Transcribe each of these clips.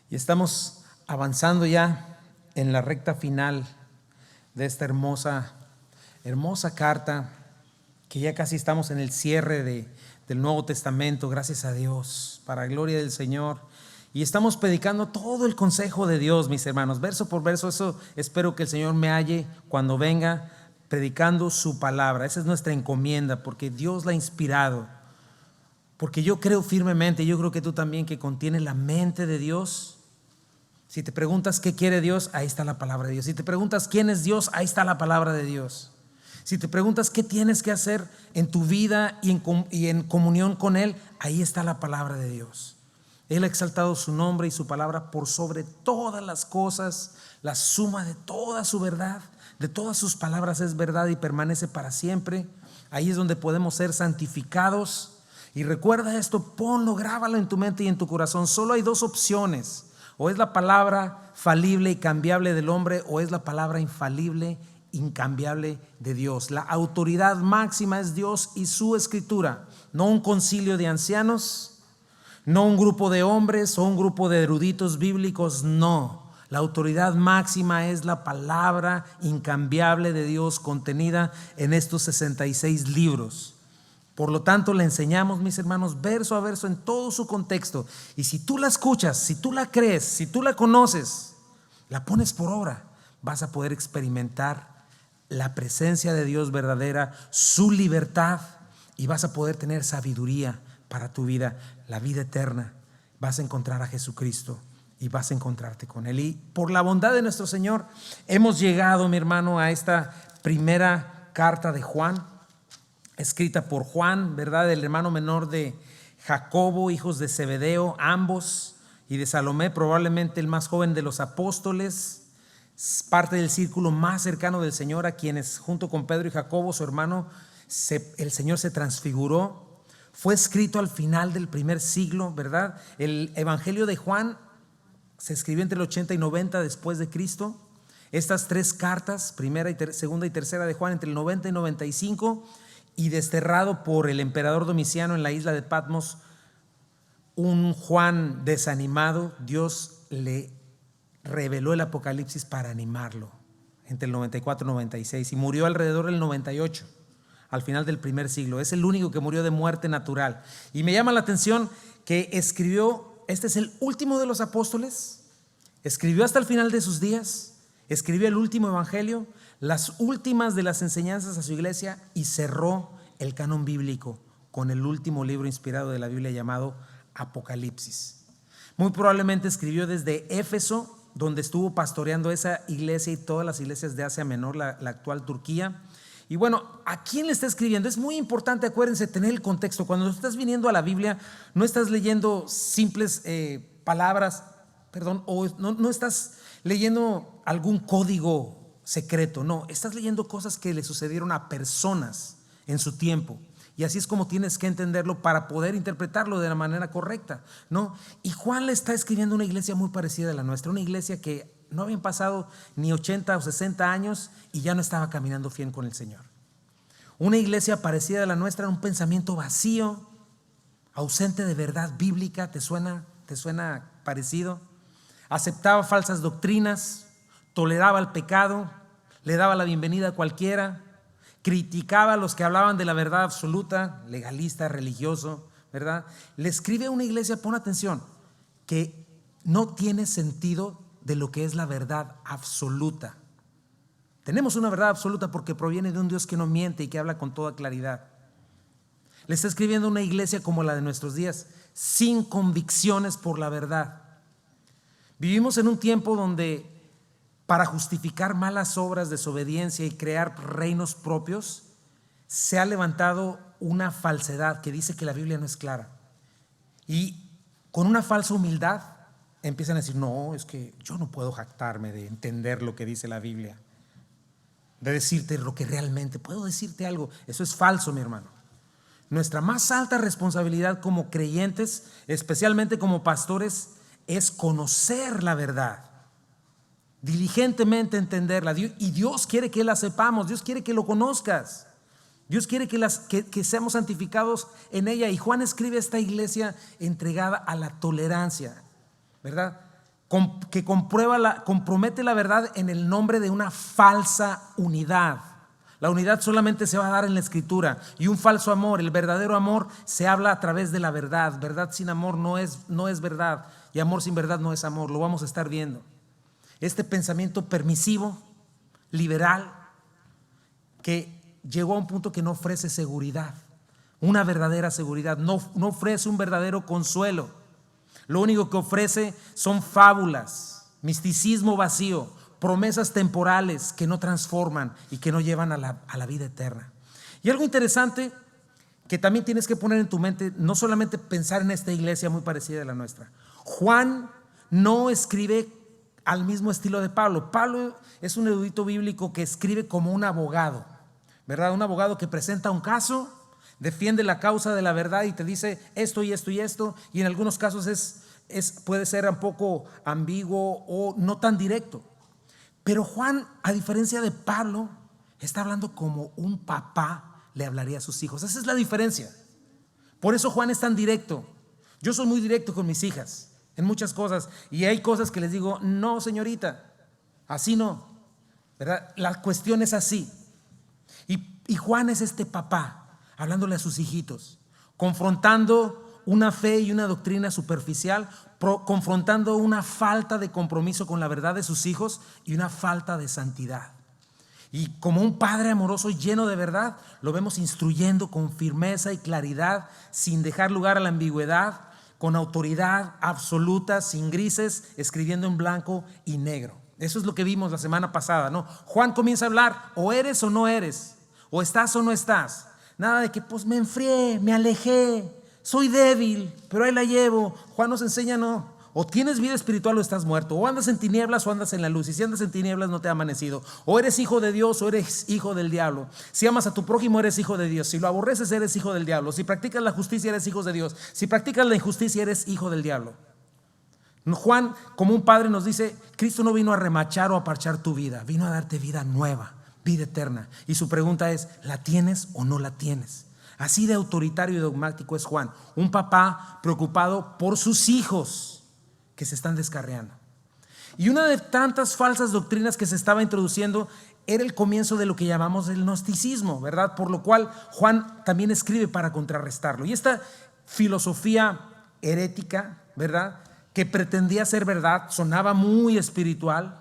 Y estamos avanzando ya en la recta final de esta hermosa carta, que ya casi estamos en el cierre del Nuevo Testamento, gracias a Dios, para gloria del Señor. Y estamos predicando todo el consejo de Dios, mis hermanos, verso por verso. Eso espero que el Señor me halle cuando venga, predicando su palabra. Esa es nuestra encomienda, porque Dios la ha inspirado. Porque yo creo firmemente, yo creo que tú también, que contiene la mente de Dios. Si te preguntas qué quiere Dios, ahí está la palabra de Dios. Si te preguntas quién es Dios, ahí está la palabra de Dios. Si te preguntas qué tienes que hacer en tu vida y en comunión con Él, ahí está la palabra de Dios. Él ha exaltado su nombre y su palabra por sobre todas las cosas. La suma de toda su verdad, de todas sus palabras es verdad y permanece para siempre. Ahí es donde podemos ser santificados. Y recuerda esto, ponlo, grábalo en tu mente y en tu corazón. Solo hay dos opciones: o es la palabra falible y cambiable del hombre, o es la palabra infalible, incambiable de Dios. La autoridad máxima es Dios y su escritura, no un concilio de ancianos, no un grupo de hombres o un grupo de eruditos bíblicos, no. La autoridad máxima es la palabra incambiable de Dios contenida en estos 66 libros. Por lo tanto, le enseñamos, mis hermanos, verso a verso en todo su contexto. Y si tú la escuchas, si tú la crees, si tú la conoces, la pones por obra, vas a poder experimentar la presencia de Dios verdadera, su libertad, y vas a poder tener sabiduría para tu vida, la vida eterna. Vas a encontrar a Jesucristo y vas a encontrarte con Él. Y por la bondad de nuestro Señor, hemos llegado, mi hermano, a esta primera carta de Juan, escrita por Juan, ¿verdad? El hermano menor de Jacobo, hijos de Zebedeo, ambos, y de Salomé, probablemente el más joven de los apóstoles, parte del círculo más cercano del Señor, a quienes junto con Pedro y Jacobo, su hermano, el Señor se transfiguró. Fue escrito al final del primer siglo, ¿verdad? El Evangelio de Juan se escribió entre el 80 y 90 después de Cristo. Estas tres cartas, primera, segunda y tercera de Juan, entre el 90 y 95, y desterrado por el emperador Domiciano en la isla de Patmos, un Juan desanimado, Dios le reveló el Apocalipsis para animarlo entre el 94 y 96, y murió alrededor del 98, al final del primer siglo. Es el único que murió de muerte natural. Y me llama la atención que escribió, este es el último de los apóstoles, escribió hasta el final de sus días, escribió el último evangelio, las últimas de las enseñanzas a su iglesia, y cerró el canon bíblico con el último libro inspirado de la Biblia llamado Apocalipsis. Muy probablemente escribió desde Éfeso, donde estuvo pastoreando esa iglesia y todas las iglesias de Asia Menor, la actual Turquía. Y bueno, ¿a quién le está escribiendo? Es muy importante, acuérdense, tener el contexto. Cuando estás viniendo a la Biblia, no estás leyendo simples palabras, o no estás leyendo algún código secreto, no, estás leyendo cosas que le sucedieron a personas en su tiempo, y así es como tienes que entenderlo para poder interpretarlo de la manera correcta, ¿no? Y Juan le está escribiendo a una iglesia muy parecida a la nuestra, una iglesia que no habían pasado ni 80 o 60 años y ya no estaba caminando fiel con el Señor. Una iglesia parecida a la nuestra, un pensamiento vacío, ausente de verdad bíblica. ¿Te suena parecido? Aceptaba falsas doctrinas, toleraba el pecado, le daba la bienvenida a cualquiera, criticaba a los que hablaban de la verdad absoluta, legalista, religioso, ¿verdad? Le escribe a una iglesia, pon atención, que no tiene sentido de lo que es la verdad absoluta. Tenemos una verdad absoluta porque proviene de un Dios que no miente y que habla con toda claridad. Le está escribiendo a una iglesia como la de nuestros días, sin convicciones por la verdad. Vivimos en un tiempo donde, para justificar malas obras, desobediencia y crear reinos propios, se ha levantado una falsedad que dice que la Biblia no es clara. Y con una falsa humildad empiezan a decir: no, es que yo no puedo jactarme de entender lo que dice la Biblia, de decirte lo que realmente puedo decirte algo. Eso es falso, mi hermano. Nuestra más alta responsabilidad como creyentes, especialmente como pastores, es conocer la verdad, diligentemente entenderla. Y Dios quiere que la sepamos, Dios quiere que lo conozcas, Dios quiere que seamos santificados en ella. Y Juan escribe a esta iglesia entregada a la tolerancia, ¿verdad? que compromete la verdad en el nombre de una falsa unidad. La unidad solamente se va a dar en la Escritura, y un falso amor, el verdadero amor, se habla a través de la verdad. Verdad sin amor no es verdad, y amor sin verdad no es amor. Lo vamos a estar viendo. Este pensamiento permisivo, liberal, que llegó a un punto que no ofrece seguridad, una verdadera seguridad, no ofrece un verdadero consuelo. Lo único que ofrece son fábulas, misticismo vacío, promesas temporales que no transforman y que no llevan a la vida eterna. Y algo interesante que también tienes que poner en tu mente, no solamente pensar en esta iglesia muy parecida a la nuestra. Juan no escribe al mismo estilo de Pablo. Pablo es un erudito bíblico que escribe como un abogado, ¿verdad? Un abogado que presenta un caso, defiende la causa de la verdad y te dice esto y esto y esto, y en algunos casos puede ser un poco ambiguo o no tan directo. Pero Juan, a diferencia de Pablo, está hablando como un papá le hablaría a sus hijos. Esa es la diferencia. Por eso Juan es tan directo. Yo soy muy directo con mis hijas en muchas cosas, y hay cosas que les digo, no señorita, así no, ¿verdad? La cuestión es así. Y Juan es este papá hablándole a sus hijitos, confrontando una fe y una doctrina superficial, confrontando una falta de compromiso con la verdad de sus hijos y una falta de santidad. Y como un padre amoroso lleno de verdad, lo vemos instruyendo con firmeza y claridad, sin dejar lugar a la ambigüedad, con autoridad absoluta, sin grises, escribiendo en blanco y negro. Eso es lo que vimos la semana pasada, ¿no? Juan comienza a hablar, o eres o no eres, o estás o no estás. Nada de que pues me enfrié, me alejé, soy débil, pero ahí la llevo. Juan nos enseña, no, o tienes vida espiritual o estás muerto, o andas en tinieblas o andas en la luz, y si andas en tinieblas no te ha amanecido, o eres hijo de Dios o eres hijo del diablo. Si amas a tu prójimo eres hijo de Dios, si lo aborreces eres hijo del diablo, si practicas la justicia eres hijo de Dios, si practicas la injusticia eres hijo del diablo. Juan, como un padre, nos dice, Cristo no vino a remachar o a parchar tu vida, vino a darte vida nueva, vida eterna. Y su pregunta es, ¿la tienes o no la tienes? Así de autoritario y dogmático es Juan, un papá preocupado por sus hijos que se están descarriando. Y una de tantas falsas doctrinas que se estaba introduciendo era el comienzo de lo que llamamos el gnosticismo, ¿verdad? Por lo cual Juan también escribe para contrarrestarlo. Y esta filosofía herética, ¿verdad?, que pretendía ser verdad, sonaba muy espiritual,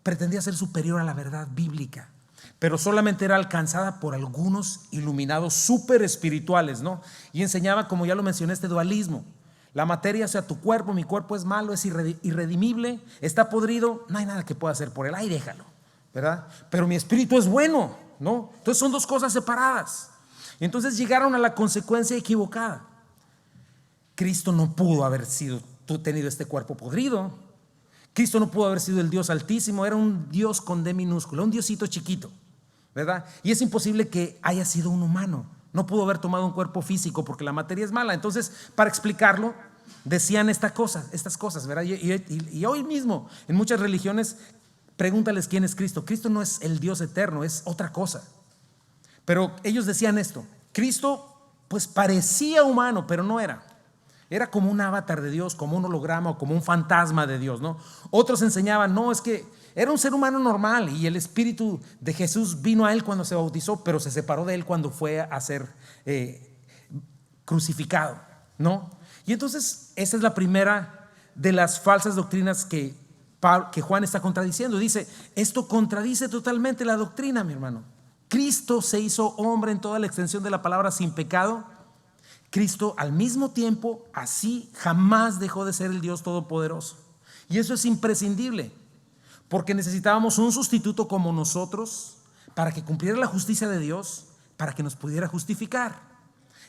pretendía ser superior a la verdad bíblica, pero solamente era alcanzada por algunos iluminados súper espirituales, ¿no? Y enseñaba, como ya lo mencioné, este dualismo. La materia, o sea, tu cuerpo, mi cuerpo es malo, es irredimible, está podrido, no hay nada que pueda hacer por él, ahí déjalo, ¿verdad? Pero mi espíritu es bueno, ¿no? Entonces son dos cosas separadas. Entonces llegaron a la consecuencia equivocada. Cristo no pudo haber tenido este cuerpo podrido. Cristo no pudo haber sido el Dios altísimo, era un Dios con D minúscula, un diosito chiquito, ¿verdad? Y es imposible que haya sido un humano. No pudo haber tomado un cuerpo físico porque la materia es mala. Entonces, para explicarlo, decían estas cosas, ¿verdad? Y hoy mismo, en muchas religiones, pregúntales quién es Cristo. Cristo no es el Dios eterno, es otra cosa. Pero ellos decían esto: Cristo, pues parecía humano, pero no era. Era como un avatar de Dios, como un holograma o como un fantasma de Dios, ¿no? Otros enseñaban, no, es que era un ser humano normal y el Espíritu de Jesús vino a él cuando se bautizó, pero se separó de él cuando fue a ser crucificado, ¿no? Y entonces esa es la primera de las falsas doctrinas que Juan está contradiciendo. Dice, esto contradice totalmente la doctrina, mi hermano. Cristo se hizo hombre en toda la extensión de la palabra sin pecado. Cristo al mismo tiempo así jamás dejó de ser el Dios todopoderoso. Y eso es imprescindible, porque necesitábamos un sustituto como nosotros para que cumpliera la justicia de Dios, para que nos pudiera justificar.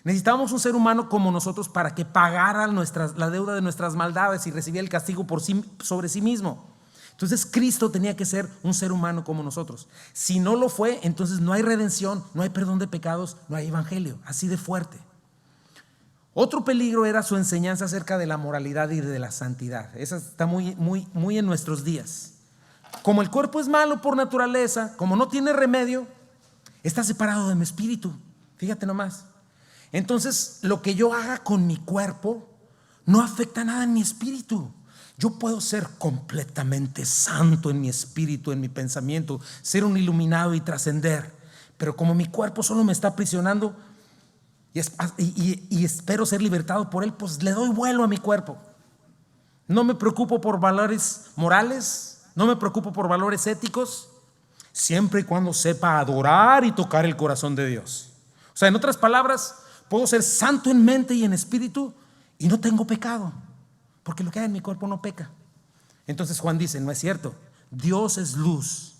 Necesitábamos un ser humano como nosotros para que pagara la deuda de nuestras maldades y recibiera el castigo sobre sí mismo. Entonces Cristo tenía que ser un ser humano como nosotros. Si no lo fue, entonces no hay redención, no hay perdón de pecados, no hay evangelio. Así de fuerte. Otro peligro era su enseñanza acerca de la moralidad y de la santidad. Esa está muy en nuestros días. Como el cuerpo es malo por naturaleza, como no tiene remedio, está separado de mi espíritu. Fíjate nomás. Entonces, lo que yo haga con mi cuerpo no afecta nada en mi espíritu. Yo puedo ser completamente santo en mi espíritu, en mi pensamiento, ser un iluminado y trascender, pero como mi cuerpo solo me está aprisionando y espero ser libertado por él, pues le doy vuelo a mi cuerpo. No me preocupo por valores morales, no me preocupo por valores éticos, siempre y cuando sepa adorar y tocar el corazón de Dios. O sea, en otras palabras, puedo ser santo en mente y en espíritu y no tengo pecado, porque lo que hay en mi cuerpo no peca. Entonces Juan dice, no es cierto, Dios es luz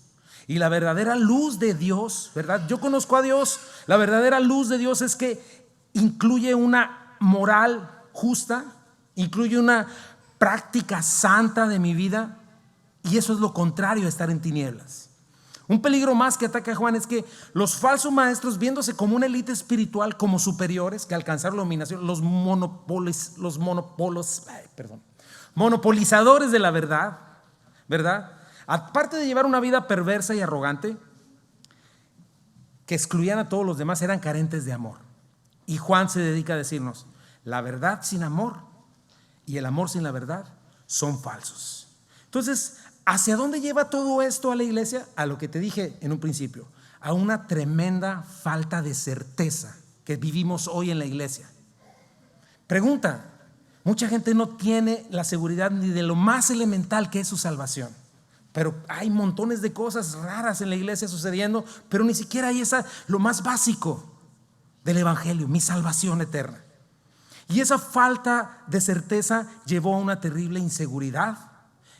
y la verdadera luz de Dios, ¿verdad? Yo conozco a Dios, la verdadera luz de Dios es que incluye una moral justa, incluye una práctica santa de mi vida, y eso es lo contrario a estar en tinieblas. Un peligro más que ataca a Juan es que los falsos maestros, viéndose como una élite espiritual, como superiores, que alcanzaron la dominación, los monopolizadores de la verdad, ¿verdad? Aparte de llevar una vida perversa y arrogante, que excluían a todos los demás, eran carentes de amor. Y Juan se dedica a decirnos, la verdad sin amor y el amor sin la verdad son falsos. Entonces, ¿hacia dónde lleva todo esto a la iglesia? A lo que te dije en un principio, a una tremenda falta de certeza que vivimos hoy en la iglesia. Pregunta, mucha gente no tiene la seguridad ni de lo más elemental que es su salvación, pero hay montones de cosas raras en la iglesia sucediendo, pero ni siquiera hay lo más básico del evangelio, mi salvación eterna. Y esa falta de certeza llevó a una terrible inseguridad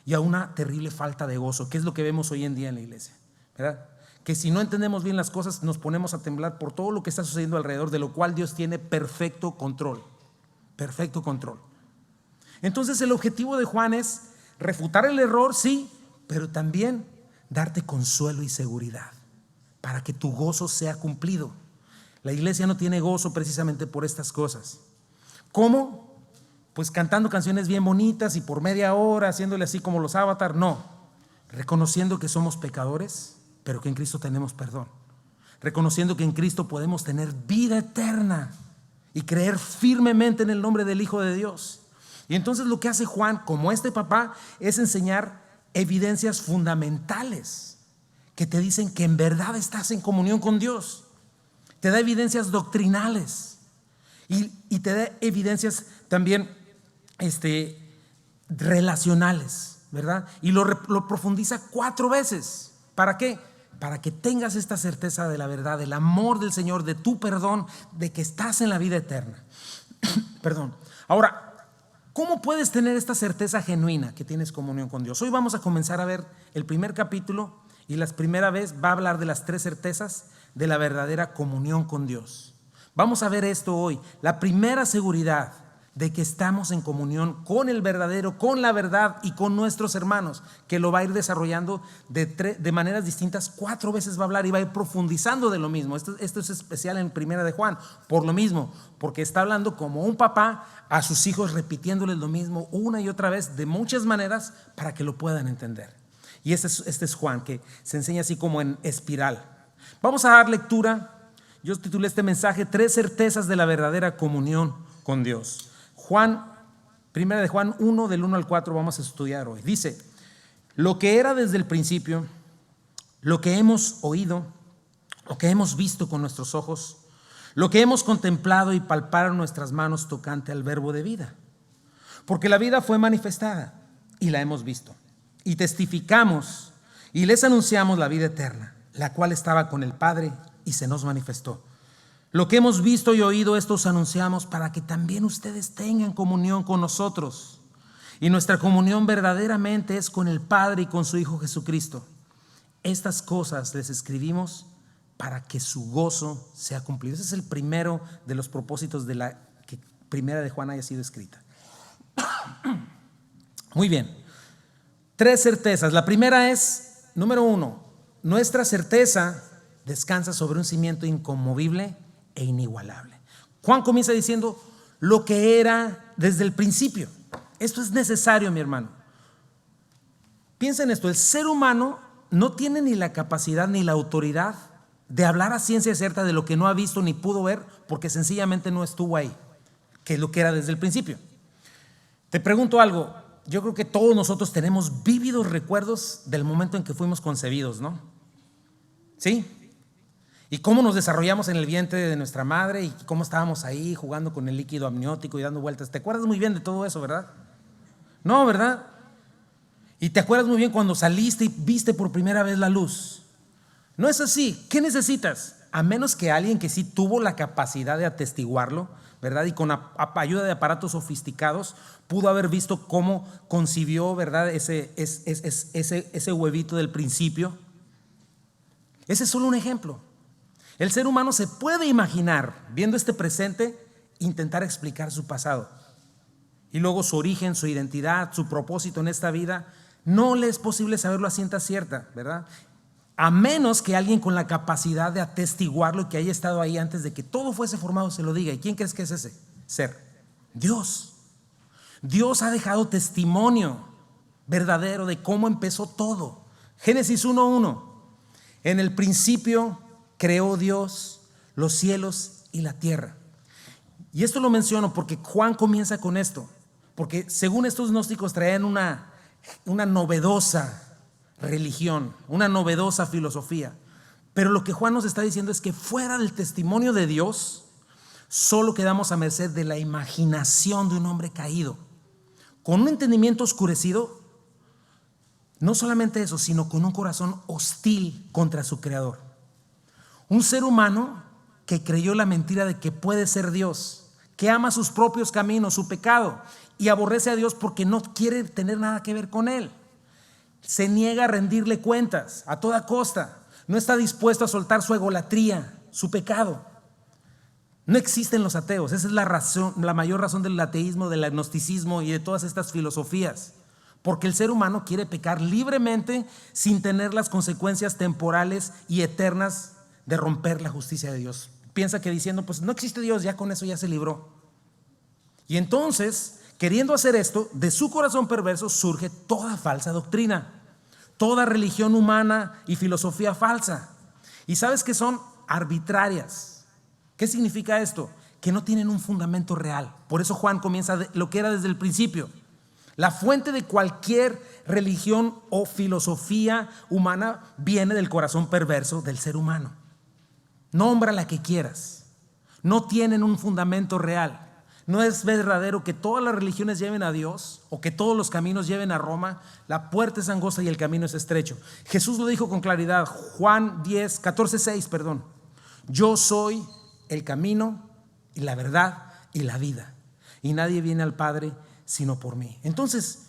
y a una terrible falta de gozo, que es lo que vemos hoy en día en la iglesia, ¿verdad? Que si no entendemos bien las cosas, nos ponemos a temblar por todo lo que está sucediendo alrededor, de lo cual Dios tiene perfecto control. Perfecto control. Entonces el objetivo de Juan es refutar el error, sí, pero también darte consuelo y seguridad para que tu gozo sea cumplido. La iglesia no tiene gozo precisamente por estas cosas. ¿Cómo? Pues cantando canciones bien bonitas y por media hora haciéndole así como los Avatar. No, reconociendo que somos pecadores, pero que en Cristo tenemos perdón, reconociendo que en Cristo podemos tener vida eterna y creer firmemente en el nombre del Hijo de Dios. Y entonces lo que hace Juan, como este papá, es enseñar evidencias fundamentales que te dicen que en verdad estás en comunión con Dios. Te da evidencias doctrinales y te da evidencias también relacionales, ¿verdad? Y lo profundiza 4 veces. ¿Para qué? Para que tengas esta certeza de la verdad, del amor del Señor, de tu perdón, de que estás en la vida eterna. Perdón. Ahora, ¿cómo puedes tener esta certeza genuina que tienes comunión con Dios? Hoy vamos a comenzar a ver el primer capítulo y la primera vez va a hablar de las 3 certezas de la verdadera comunión con Dios. Vamos a ver esto hoy, la primera seguridad de que estamos en comunión con el verdadero, con la verdad y con nuestros hermanos, que lo va a ir desarrollando de maneras distintas. 4 veces va a hablar y va a ir profundizando de lo mismo. Esto es especial en Primera de Juan, por lo mismo, porque está hablando como un papá a sus hijos, repitiéndoles lo mismo una y otra vez de muchas maneras para que lo puedan entender. Y este es Juan, que se enseña así como en espiral. Vamos a dar lectura. Yo titulé este mensaje 3 certezas de la verdadera comunión con Dios. Primera de Juan 1, del 1 al 4 vamos a estudiar hoy. Dice, lo que era desde el principio, lo que hemos oído, lo que hemos visto con nuestros ojos, lo que hemos contemplado y palparon nuestras manos tocante al verbo de vida. Porque la vida fue manifestada y la hemos visto. Y testificamos y les anunciamos la vida eterna, la cual estaba con el Padre y se nos manifestó. Lo que hemos visto y oído, esto os anunciamos para que también ustedes tengan comunión con nosotros. Y nuestra comunión verdaderamente es con el Padre y con su Hijo Jesucristo. Estas cosas les escribimos para que su gozo sea cumplido. Ese es el primero de los propósitos de la que Primera de Juan haya sido escrita. Muy bien. 3 certezas. La primera es, número 1, nuestra certeza descansa sobre un cimiento inconmovible e inigualable. Juan comienza diciendo lo que era desde el principio. Esto es necesario, mi hermano. Piensa en esto, el ser humano no tiene ni la capacidad ni la autoridad de hablar a ciencia cierta de lo que no ha visto ni pudo ver, porque sencillamente no estuvo ahí, que es lo que era desde el principio. Te pregunto algo, yo creo que todos nosotros tenemos vívidos recuerdos del momento en que fuimos concebidos, ¿no? ¿Sí? Y cómo nos desarrollamos en el vientre de nuestra madre y cómo estábamos ahí jugando con el líquido amniótico y dando vueltas. ¿Te acuerdas muy bien de todo eso, verdad? No, ¿verdad? Y te acuerdas muy bien cuando saliste y viste por primera vez la luz. No es así. ¿Qué necesitas? A menos que alguien que sí tuvo la capacidad de atestiguarlo, ¿verdad? Y con ayuda de aparatos sofisticados pudo haber visto cómo concibió, ¿verdad? Ese huevito del principio. Ese es solo un ejemplo. El ser humano se puede imaginar, viendo este presente, intentar explicar su pasado. Y luego su origen, su identidad, su propósito en esta vida. No le es posible saberlo a ciencia cierta, ¿verdad? A menos que alguien con la capacidad de atestiguarlo y que haya estado ahí antes de que todo fuese formado se lo diga. ¿Y quién crees que es ese ser? Dios. Dios ha dejado testimonio verdadero de cómo empezó todo. Génesis 1:1. En el principio creó Dios los cielos y la tierra. Y esto lo menciono porque Juan comienza con esto. Porque según estos gnósticos traían una novedosa religión, una novedosa filosofía. Pero lo que Juan nos está diciendo es que fuera del testimonio de Dios, solo quedamos a merced de la imaginación de un hombre caído, con un entendimiento oscurecido. No solamente eso, sino con un corazón hostil contra su creador. Un ser humano que creyó la mentira de que puede ser Dios, que ama sus propios caminos, su pecado, y aborrece a Dios porque no quiere tener nada que ver con él. Se niega a rendirle cuentas a toda costa. No está dispuesto a soltar su egolatría, su pecado. No existen los ateos. Esa es la razón, la mayor razón del ateísmo, del agnosticismo y de todas estas filosofías. Porque el ser humano quiere pecar libremente sin tener las consecuencias temporales y eternas de romper la justicia de Dios. Piensa que diciendo, pues no existe Dios, ya con eso ya se libró. Y entonces, queriendo hacer esto, de su corazón perverso surge toda falsa doctrina, toda religión humana y filosofía falsa. Y sabes que son arbitrarias. ¿Qué significa esto? Que no tienen un fundamento real. Por eso Juan comienza lo que era desde el principio. La fuente de cualquier religión o filosofía humana viene del corazón perverso del ser humano. Nombra la que quieras. No tienen un fundamento real. No es verdadero que todas las religiones lleven a Dios o que todos los caminos lleven a Roma. La puerta es angosta y el camino es estrecho. Jesús lo dijo con claridad. Juan 14:6. Yo soy el camino y la verdad y la vida. Y nadie viene al Padre sino por mí. Entonces,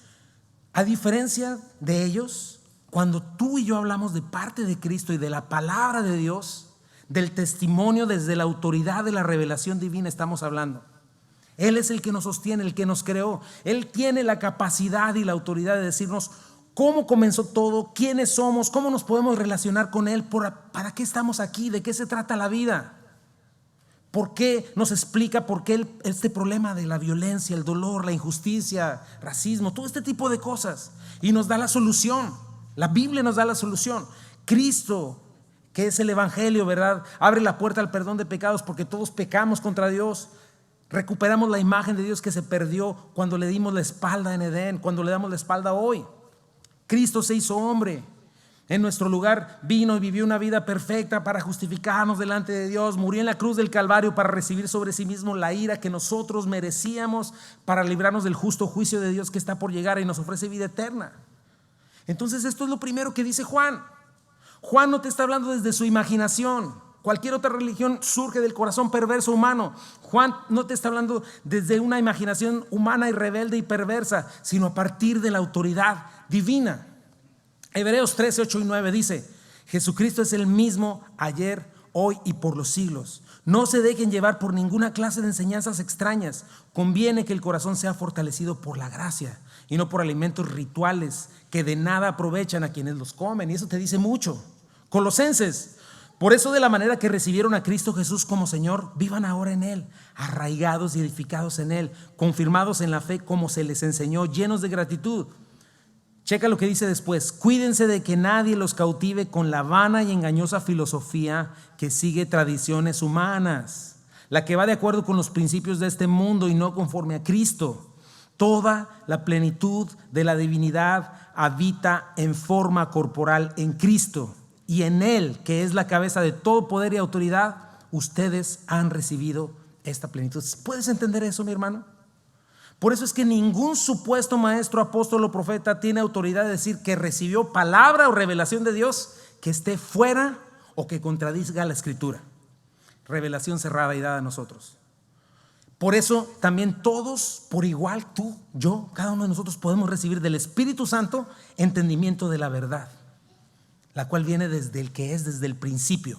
a diferencia de ellos, cuando tú y yo hablamos de parte de Cristo y de la palabra de Dios, del testimonio desde la autoridad de la revelación divina estamos hablando. Él es el que nos sostiene, el que nos creó. Él tiene la capacidad y la autoridad de decirnos cómo comenzó todo, quiénes somos, cómo nos podemos relacionar con Él, para qué estamos aquí, de qué se trata la vida. ¿Por qué nos explica por qué este problema de la violencia, el dolor, la injusticia, racismo, todo este tipo de cosas? Y nos da la solución. La Biblia nos da la solución. Cristo, que es el Evangelio, ¿verdad? Abre la puerta al perdón de pecados porque todos pecamos contra Dios. Recuperamos la imagen de Dios que se perdió cuando le dimos la espalda en Edén, cuando le damos la espalda hoy. Cristo se hizo hombre. En nuestro lugar vino y vivió una vida perfecta para justificarnos delante de Dios. Murió en la cruz del Calvario para recibir sobre sí mismo la ira que nosotros merecíamos, para librarnos del justo juicio de Dios que está por llegar y nos ofrece vida eterna. Entonces esto es lo primero que dice Juan. Juan no te está hablando desde su imaginación. Cualquier otra religión surge del corazón perverso humano. Juan no te está hablando desde una imaginación humana y rebelde y perversa, sino a partir de la autoridad divina. Hebreos 13, 8 y 9 dice: Jesucristo es el mismo ayer, hoy y por los siglos. No se dejen llevar por ninguna clase de enseñanzas extrañas. Conviene que el corazón sea fortalecido por la gracia y no por alimentos rituales que de nada aprovechan a quienes los comen. Y eso te dice mucho. Colosenses: por eso, de la manera que recibieron a Cristo Jesús como Señor, vivan ahora en Él, arraigados y edificados en Él, confirmados en la fe como se les enseñó, llenos de gratitud. Checa lo que dice después: cuídense de que nadie los cautive con la vana y engañosa filosofía que sigue tradiciones humanas, la que va de acuerdo con los principios de este mundo y no conforme a Cristo. Toda la plenitud de la divinidad habita en forma corporal en Cristo, y en Él, que es la cabeza de todo poder y autoridad, ustedes han recibido esta plenitud. ¿Puedes entender eso, mi hermano? Por eso es que ningún supuesto maestro, apóstol o profeta tiene autoridad de decir que recibió palabra o revelación de Dios que esté fuera o que contradiga la Escritura. Revelación cerrada y dada a nosotros. Por eso también todos, por igual, tú, yo, cada uno de nosotros podemos recibir del Espíritu Santo entendimiento de la verdad, la cual viene desde el que es desde el principio,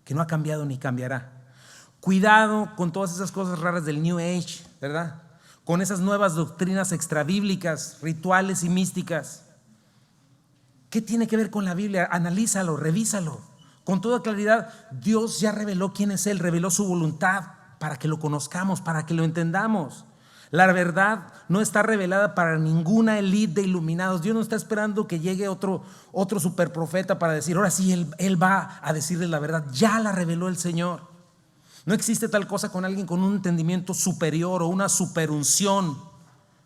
que no ha cambiado ni cambiará. Cuidado con todas esas cosas raras del New Age, ¿verdad? Con esas nuevas doctrinas extrabíblicas, rituales y místicas. ¿Qué tiene que ver con la Biblia? Analízalo, revísalo. Con toda claridad, Dios ya reveló quién es Él, reveló su voluntad para que lo conozcamos, para que lo entendamos. La verdad no está revelada para ninguna élite de iluminados. Dios no está esperando que llegue otro superprofeta para decir, ahora sí, él va a decirles la verdad. Ya la reveló el Señor. No existe tal cosa con alguien con un entendimiento superior o una superunción,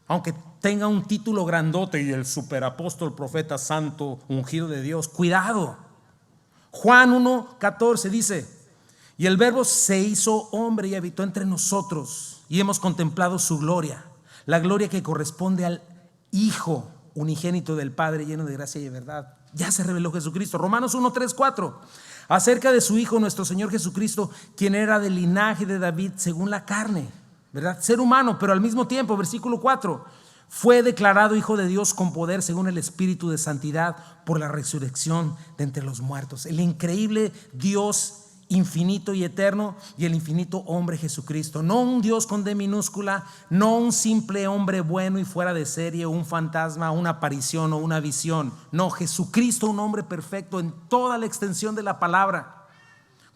aunque tenga un título grandote y el superapóstol, profeta santo, ungido de Dios. Cuidado. Juan 1:14 dice: y el Verbo se hizo hombre y habitó entre nosotros, y hemos contemplado su gloria, la gloria que corresponde al Hijo unigénito del Padre, lleno de gracia y de verdad. Ya se reveló Jesucristo. Romanos 1:3-4, acerca de su Hijo, nuestro Señor Jesucristo, quien era del linaje de David según la carne, ¿verdad? Ser humano, pero al mismo tiempo, versículo 4, fue declarado Hijo de Dios con poder según el Espíritu de santidad por la resurrección de entre los muertos. El increíble Dios infinito y eterno, y el infinito hombre Jesucristo. No un Dios con D minúscula, no un simple hombre bueno y fuera de serie, un fantasma, una aparición o una visión. No, Jesucristo, un hombre perfecto en toda la extensión de la palabra,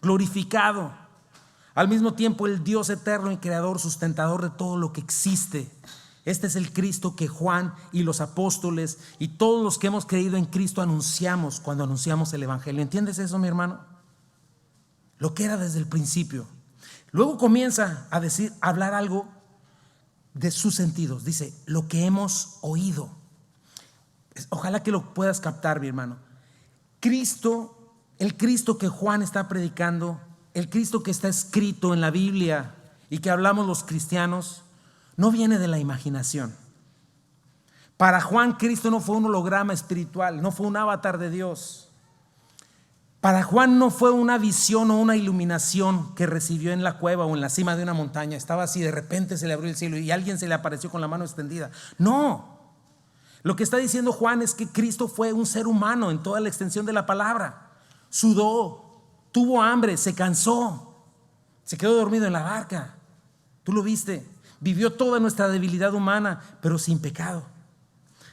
glorificado. Al mismo tiempo el Dios eterno y creador, sustentador de todo lo que existe. Este es el Cristo que Juan y los apóstoles y todos los que hemos creído en Cristo anunciamos cuando anunciamos el Evangelio. ¿Entiendes eso, mi hermano? Lo que era desde el principio. Luego comienza a hablar algo de sus sentidos. Dice, lo que hemos oído. Ojalá que lo puedas captar, mi hermano. Cristo, el Cristo que Juan está predicando, el Cristo que está escrito en la Biblia y que hablamos los cristianos, no viene de la imaginación. Para Juan, Cristo no fue un holograma espiritual, no fue un avatar de Dios. Para Juan no fue una visión o una iluminación que recibió en la cueva o en la cima de una montaña. Estaba así, de repente se le abrió el cielo y alguien se le apareció con la mano extendida. No, lo que está diciendo Juan es que Cristo fue un ser humano en toda la extensión de la palabra. Sudó, tuvo hambre, se cansó, se quedó dormido en la barca. Tú lo viste, vivió toda nuestra debilidad humana, pero sin pecado.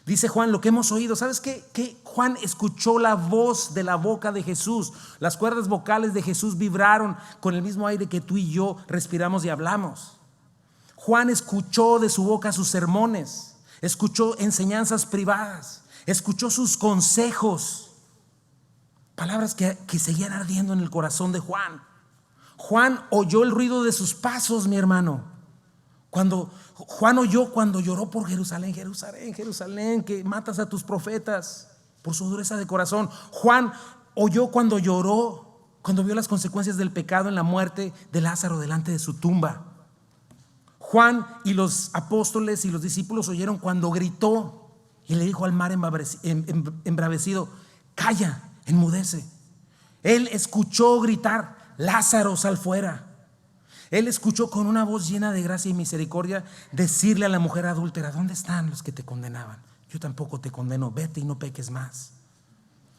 Dice Juan, lo que hemos oído. ¿Sabes qué? Que Juan escuchó la voz de la boca de Jesús. Las cuerdas vocales de Jesús vibraron con el mismo aire que tú y yo respiramos y hablamos. Juan escuchó de su boca sus sermones, escuchó enseñanzas privadas, escuchó sus consejos, palabras que seguían ardiendo en el corazón de Juan. Juan oyó el ruido de sus pasos, mi hermano. Juan oyó cuando lloró por Jerusalén, Jerusalén, Jerusalén, que matas a tus profetas por su dureza de corazón. Juan oyó cuando lloró, cuando vio las consecuencias del pecado en la muerte de Lázaro delante de su tumba. Juan y los apóstoles y los discípulos oyeron cuando gritó y le dijo al mar embravecido, calla, enmudece. Él escuchó gritar, Lázaro, sal fuera. Él escuchó con una voz llena de gracia y misericordia decirle a la mujer adúltera, ¿dónde están los que te condenaban? Yo tampoco te condeno, vete y no peques más.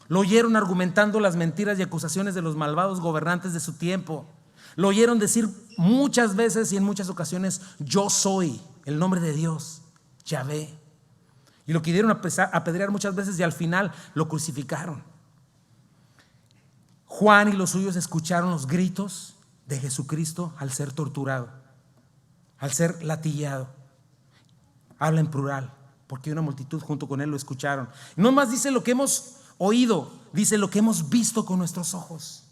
Lo oyeron argumentando las mentiras y acusaciones de los malvados gobernantes de su tiempo. Lo oyeron decir muchas veces y en muchas ocasiones, yo soy el nombre de Dios, Yahvé. Y lo quisieron apedrear muchas veces y al final lo crucificaron. Juan y los suyos escucharon los gritos de Jesucristo al ser torturado, al ser latillado. Habla en plural porque una multitud junto con él lo escucharon. No más dice lo que hemos oído, dice lo que hemos visto con nuestros ojos.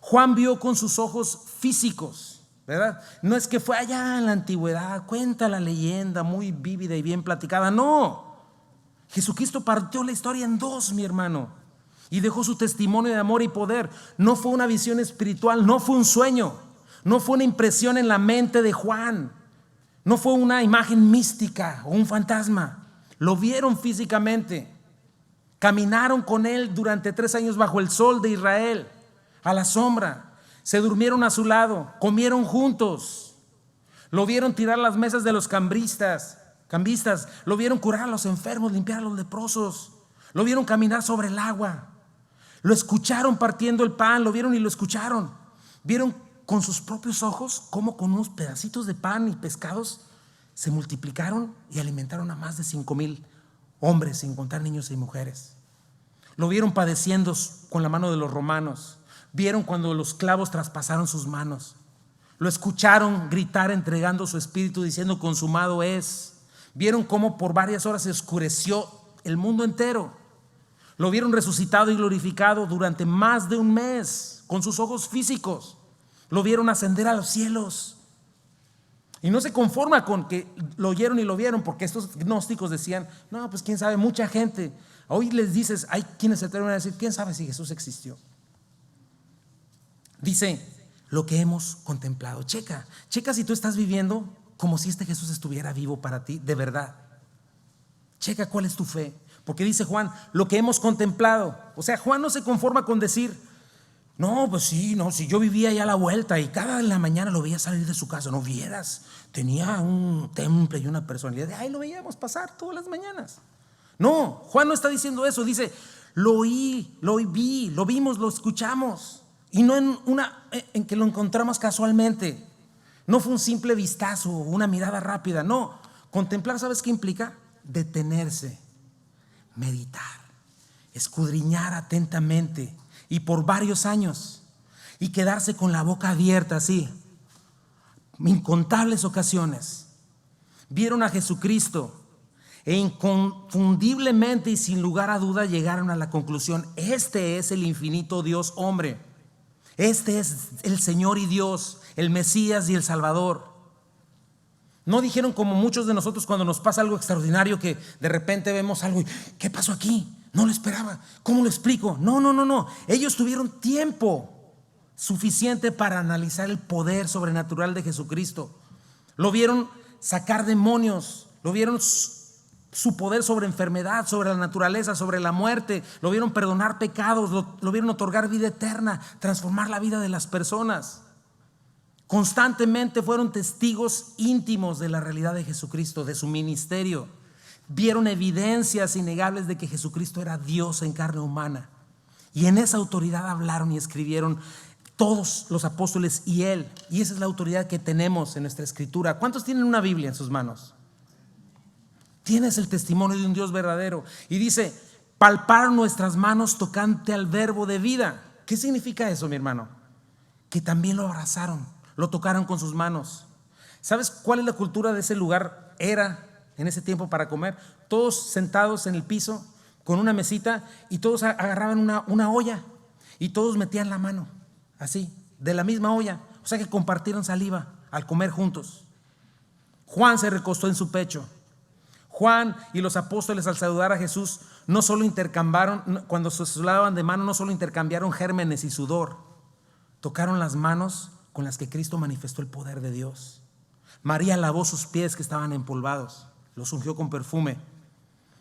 Juan vio con sus ojos físicos, ¿verdad? No es que fue allá en la antigüedad, cuenta la leyenda muy vívida y bien platicada, no. Jesucristo partió la historia en dos, mi hermano, y dejó su testimonio de amor y poder. No fue una visión espiritual, no fue un sueño, no fue una impresión en la mente de Juan, no fue una imagen mística o un fantasma. Lo vieron físicamente, caminaron con él durante 3 años bajo el sol de Israel, a la sombra. Se durmieron a su lado, comieron juntos, lo vieron tirar las mesas de los cambistas, lo vieron curar a los enfermos, limpiar a los leprosos, lo vieron caminar sobre el agua, lo escucharon partiendo el pan, lo vieron y lo escucharon, vieron con sus propios ojos cómo con unos pedacitos de pan y pescados se multiplicaron y alimentaron a más de 5,000 hombres, sin contar niños y mujeres. Lo vieron padeciendo con la mano de los romanos. Vieron cuando los clavos traspasaron sus manos. Lo escucharon gritar entregando su espíritu diciendo consumado es. Vieron cómo por varias horas se oscureció el mundo entero. Lo vieron resucitado y glorificado durante más de un mes con sus ojos físicos. Lo vieron ascender a los cielos. Y no se conforma con que lo oyeron y lo vieron, porque estos gnósticos decían, no, pues quién sabe, mucha gente. Hoy les dices, hay quienes se atreven a decir, quién sabe si Jesús existió. Dice, lo que hemos contemplado. Checa si tú estás viviendo como si este Jesús estuviera vivo para ti, de verdad. Checa cuál es tu fe. Porque dice Juan, lo que hemos contemplado. O sea, Juan no se conforma con decir, no, pues sí, no, si yo vivía allá a la vuelta y cada en la mañana lo veía salir de su casa, no vieras, tenía un temple y una personalidad, ahí lo veíamos pasar todas las mañanas. No, Juan no está diciendo eso, dice, lo oí, lo vi, lo vimos, lo escuchamos. Y no en que lo encontramos casualmente. No fue un simple vistazo, una mirada rápida. No, contemplar, ¿sabes qué implica? Detenerse, meditar, escudriñar atentamente y por varios años y quedarse con la boca abierta así. Incontables ocasiones vieron a Jesucristo e inconfundiblemente y sin lugar a duda llegaron a la conclusión: este es el infinito Dios hombre. Este es el Señor y Dios, el Mesías y el Salvador. No dijeron como muchos de nosotros cuando nos pasa algo extraordinario, que de repente vemos algo y ¿qué pasó aquí? No lo esperaba, ¿cómo lo explico? No. Ellos tuvieron tiempo suficiente para analizar el poder sobrenatural de Jesucristo. Lo vieron sacar demonios, lo vieron su poder sobre enfermedad, sobre la naturaleza, sobre la muerte. Lo vieron perdonar pecados, lo vieron otorgar vida eterna, transformar la vida de las personas. Constantemente fueron testigos íntimos de la realidad de Jesucristo, de su ministerio. Vieron evidencias innegables de que Jesucristo era Dios en carne humana. Y en esa autoridad hablaron y escribieron todos los apóstoles y él. Y esa es la autoridad que tenemos en nuestra escritura. ¿Cuántos tienen una Biblia en sus manos? Tienes el testimonio de un Dios verdadero. Y dice, palparon nuestras manos tocante al verbo de vida. ¿Qué significa eso, mi hermano? Que también lo abrazaron, lo tocaron con sus manos. ¿Sabes cuál es la cultura de ese lugar? Era en ese tiempo para comer, todos sentados en el piso con una mesita y todos agarraban una olla y todos metían la mano, así, de la misma olla. O sea que compartieron saliva al comer juntos. Juan se recostó en su pecho. Juan y los apóstoles, al saludar a Jesús, no solo intercambiaron, cuando se saludaban de mano, no solo intercambiaron gérmenes y sudor, tocaron las manos con las que Cristo manifestó el poder de Dios. María lavó sus pies que estaban empolvados, los ungió con perfume.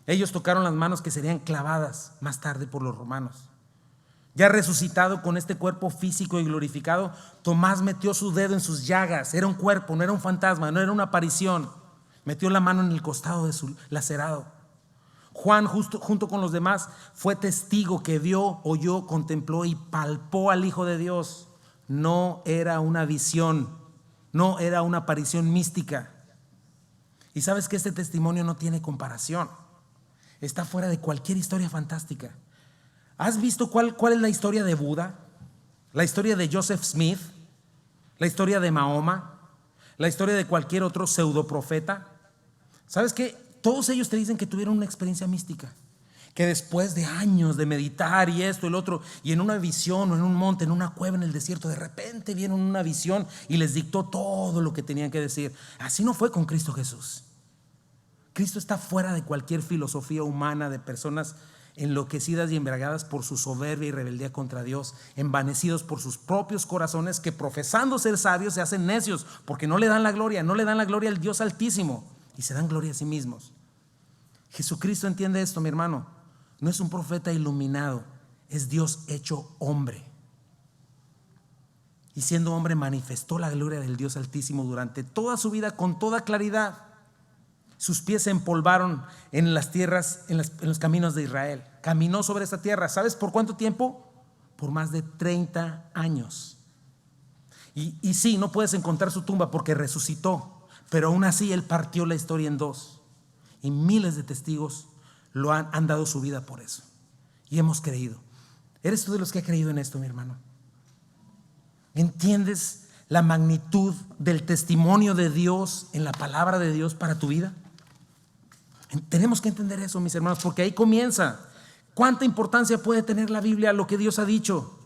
Ellos tocaron las manos que serían clavadas más tarde por los romanos. Ya resucitado con este cuerpo físico y glorificado, Tomás metió su dedo en sus llagas. Era un cuerpo, no era un fantasma, no era una aparición. Metió la mano en el costado de su lacerado. Juan, junto con los demás, fue testigo que vio, oyó, contempló y palpó al Hijo de Dios. No era una visión, no era una aparición mística. Y sabes que este testimonio no tiene comparación. Está fuera de cualquier historia fantástica. ¿Has visto cuál es la historia de Buda? La historia de Joseph Smith, la historia de Mahoma, la historia de cualquier otro pseudoprofeta. ¿Sabes qué? Todos ellos te dicen que tuvieron una experiencia mística, que después de años de meditar y esto, el otro, y en una visión o en un monte, en una cueva en el desierto, de repente vieron una visión y les dictó todo lo que tenían que decir. Así no fue con Cristo Jesús. Cristo está fuera de cualquier filosofía humana de personas enloquecidas y embriagadas por su soberbia y rebeldía contra Dios, envanecidos por sus propios corazones, que profesando ser sabios se hacen necios, porque no le dan la gloria al Dios Altísimo, y se dan gloria a sí mismos. Jesucristo entiende esto, mi hermano. No es un profeta iluminado, es Dios hecho hombre. Y siendo hombre manifestó la gloria del Dios Altísimo durante toda su vida con toda claridad. Sus pies se empolvaron en las tierras, en los caminos de Israel. Caminó sobre esta tierra. ¿Sabes por cuánto tiempo? Por más de 30 años. Y sí, no puedes encontrar su tumba porque resucitó, pero aún así Él partió la historia en dos. Y miles de testigos han dado su vida por eso. Y hemos creído. ¿Eres tú de los que ha creído en esto, mi hermano? ¿Entiendes la magnitud del testimonio de Dios en la palabra de Dios para tu vida? Tenemos que entender eso, mis hermanos, porque ahí comienza. ¿Cuánta importancia puede tener la Biblia a lo que Dios ha dicho?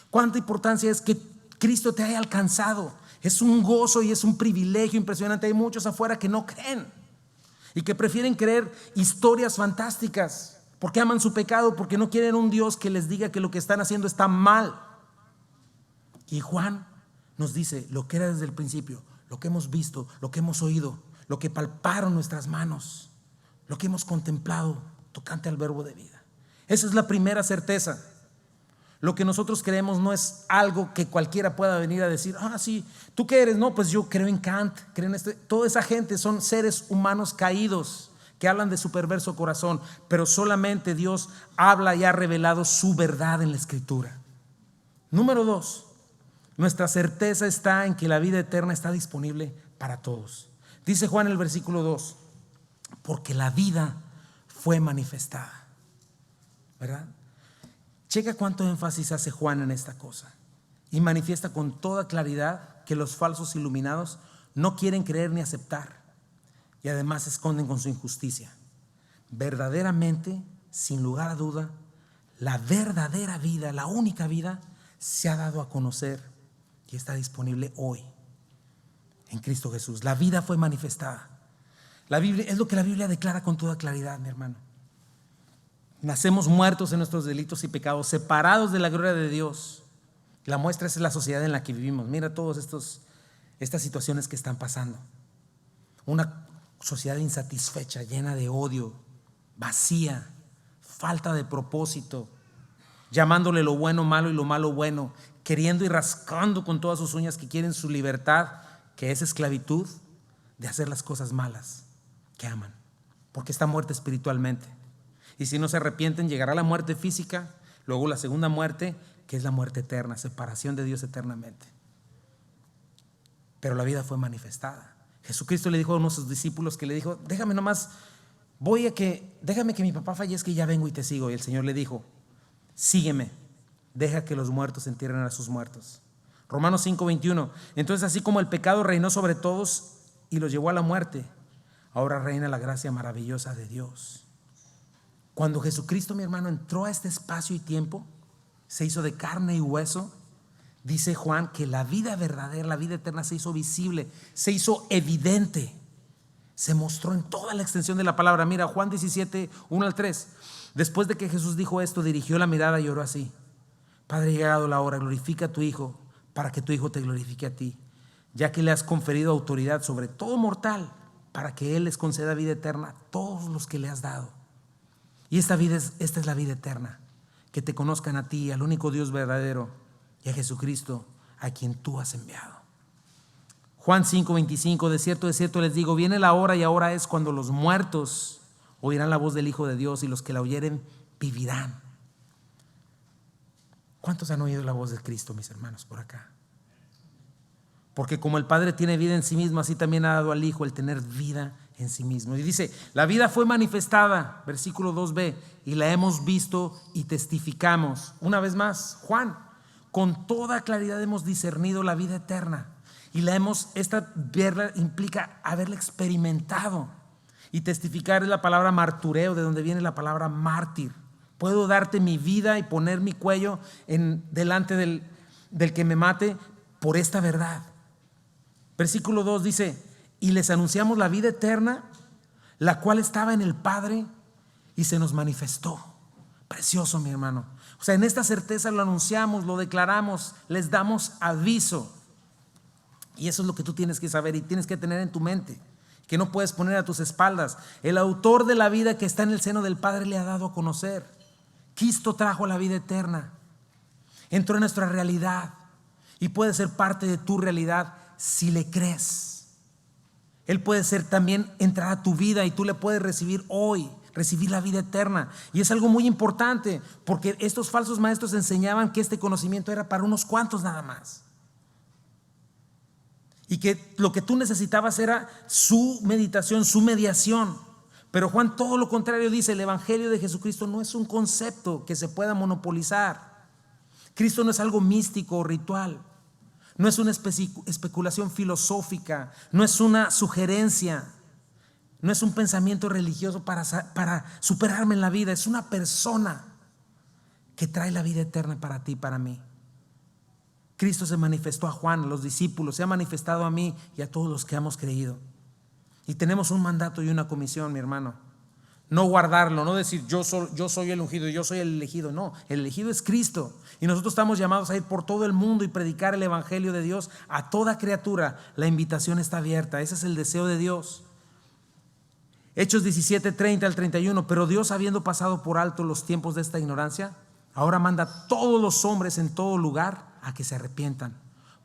¿Cuánta importancia es que Cristo te haya alcanzado? Es un gozo y es un privilegio impresionante. Hay muchos afuera que no creen y que prefieren creer historias fantásticas porque aman su pecado, porque no quieren un Dios que les diga que lo que están haciendo está mal. Y Juan nos dice lo que era desde el principio, lo que hemos visto, lo que hemos oído, lo que palparon nuestras manos, lo que hemos contemplado tocante al verbo de vida. Esa es la primera certeza. Lo que nosotros creemos no es algo que cualquiera pueda venir a decir: ah, sí, ¿tú qué eres? No, pues yo creo en Kant, creo en Toda esa gente son seres humanos caídos que hablan de su perverso corazón, pero solamente Dios habla y ha revelado su verdad en la Escritura. Número 2, nuestra certeza está en que la vida eterna está disponible para todos. Dice Juan en el versículo 2: porque la vida fue manifestada. ¿Verdad? Checa cuánto énfasis hace Juan en esta cosa. Y manifiesta con toda claridad que los falsos iluminados no quieren creer ni aceptar. Y además se esconden con su injusticia. Verdaderamente, sin lugar a duda, la verdadera vida, la única vida, se ha dado a conocer y está disponible hoy en Cristo Jesús. La vida fue manifestada. La Biblia, es lo que la Biblia declara con toda claridad, mi hermano. Nacemos muertos en nuestros delitos y pecados, separados de la gloria de Dios. La muestra es la sociedad en la que vivimos. Mira todas estas situaciones que están pasando. Una sociedad insatisfecha, llena de odio, vacía, falta de propósito, llamándole lo bueno malo y lo malo bueno, queriendo y rascando con todas sus uñas que quieren su libertad, que es esclavitud de hacer las cosas malas que aman, porque está muerta espiritualmente. Y si no se arrepienten, llegará la muerte física, luego la segunda muerte, que es la muerte eterna, separación de Dios eternamente. Pero la vida fue manifestada. Jesucristo le dijo a uno de sus discípulos, que le dijo: déjame nomás, déjame que mi papá fallezca y ya vengo y te sigo. Y el Señor le dijo: sígueme, deja que los muertos entierren a sus muertos. Romanos 5:21. Entonces, así como el pecado reinó sobre todos y los llevó a la muerte, ahora reina la gracia maravillosa de Dios. Cuando Jesucristo, mi hermano, entró a este espacio y tiempo, se hizo de carne y hueso. Dice Juan que la vida verdadera, la vida eterna, se hizo visible, se hizo evidente, se mostró en toda la extensión de la palabra. Mira, Juan 17, 1-3. Después de que Jesús dijo esto, dirigió la mirada y oró así: Padre, ha llegado la hora, glorifica a tu Hijo, para que tu Hijo te glorifique a ti, ya que le has conferido autoridad sobre todo mortal, para que Él les conceda vida eterna a todos los que le has dado. Y esta es la vida eterna, que te conozcan a ti, al único Dios verdadero, y a Jesucristo, a quien tú has enviado. Juan 5:25. De cierto les digo, viene la hora y ahora es cuando los muertos oirán la voz del Hijo de Dios, y los que la oyeren vivirán. ¿Cuántos han oído la voz de Cristo, mis hermanos, por acá? Porque como el Padre tiene vida en sí mismo, así también ha dado al Hijo el tener vida en sí mismo. Y dice: la vida fue manifestada, versículo 2b, y la hemos visto y testificamos. Una vez más, Juan: con toda claridad hemos discernido la vida eterna. Y verla implica haberla experimentado. Y testificar es la palabra martureo, de donde viene la palabra mártir. Puedo darte mi vida y poner mi cuello delante del que me mate por esta verdad. Versículo 2 dice: y les anunciamos la vida eterna, la cual estaba en el Padre y se nos manifestó. Precioso, mi hermano. O sea, en esta certeza lo anunciamos, lo declaramos, les damos aviso. Y eso es lo que tú tienes que saber y tienes que tener en tu mente, que no puedes poner a tus espaldas. El autor de la vida que está en el seno del Padre le ha dado a conocer. Cristo trajo la vida eterna, entró en nuestra realidad y puede ser parte de tu realidad si le crees. Él puede ser también entrar a tu vida y tú le puedes recibir hoy, recibir la vida eterna. Y es algo muy importante, porque estos falsos maestros enseñaban que este conocimiento era para unos cuantos nada más, y que lo que tú necesitabas era su meditación, su mediación. Pero Juan todo lo contrario dice: el evangelio de Jesucristo no es un concepto que se pueda monopolizar. Cristo no es algo místico o ritual, no es una especulación filosófica, no es una sugerencia, no es un pensamiento religioso para superarme en la vida. Es una persona que trae la vida eterna para ti y para mí. Cristo se manifestó a Juan, a los discípulos, se ha manifestado a mí y a todos los que hemos creído. Y tenemos un mandato y una comisión, mi hermano. No guardarlo, no decir yo soy el ungido, yo soy el elegido. No, el elegido es Cristo. Y nosotros estamos llamados a ir por todo el mundo y predicar el evangelio de Dios a toda criatura. La invitación está abierta, ese es el deseo de Dios. Hechos 17:30 al 31. Pero Dios, habiendo pasado por alto los tiempos de esta ignorancia, ahora manda a todos los hombres en todo lugar a que se arrepientan,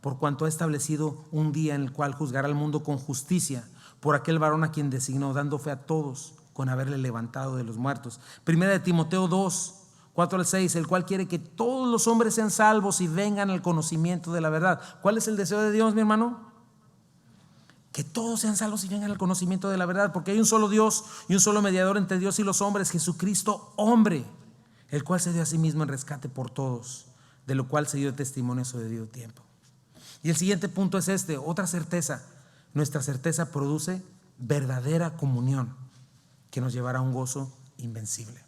por cuanto ha establecido un día en el cual juzgará al mundo con justicia por aquel varón a quien designó, dando fe a todos con haberle levantado de los muertos. Primera de Timoteo 2:4 al 6, el cual quiere que todos los hombres sean salvos y vengan al conocimiento de la verdad. ¿Cuál es el deseo de Dios, mi hermano? Que todos sean salvos y vengan al conocimiento de la verdad, porque hay un solo Dios y un solo mediador entre Dios y los hombres, Jesucristo hombre, el cual se dio a sí mismo en rescate por todos, de lo cual se dio testimonio a su debido tiempo. Y el siguiente punto es otra certeza. Nuestra certeza produce verdadera comunión que nos llevará a un gozo invencible.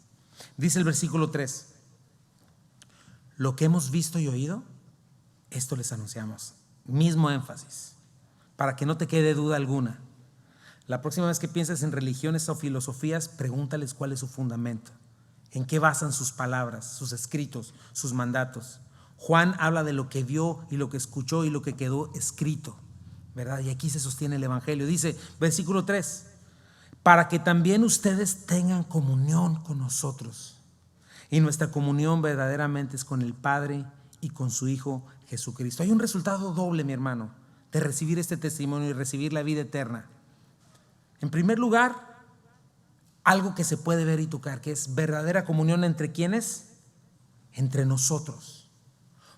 Dice el versículo 3: lo que hemos visto y oído, esto les anunciamos. Mismo énfasis, para que no te quede duda alguna. La próxima vez que pienses en religiones o filosofías, pregúntales cuál es su fundamento, en qué basan sus palabras, sus escritos, sus mandatos. Juan habla de lo que vio y lo que escuchó y lo que quedó escrito, ¿verdad? Y aquí se sostiene el evangelio. Dice, versículo 3: para que también ustedes tengan comunión con nosotros. Y nuestra comunión verdaderamente es con el Padre y con su Hijo Jesucristo. Hay un resultado doble, mi hermano, de recibir este testimonio y recibir la vida eterna. En primer lugar, algo que se puede ver y tocar, que es verdadera comunión. ¿Entre quiénes? Entre nosotros.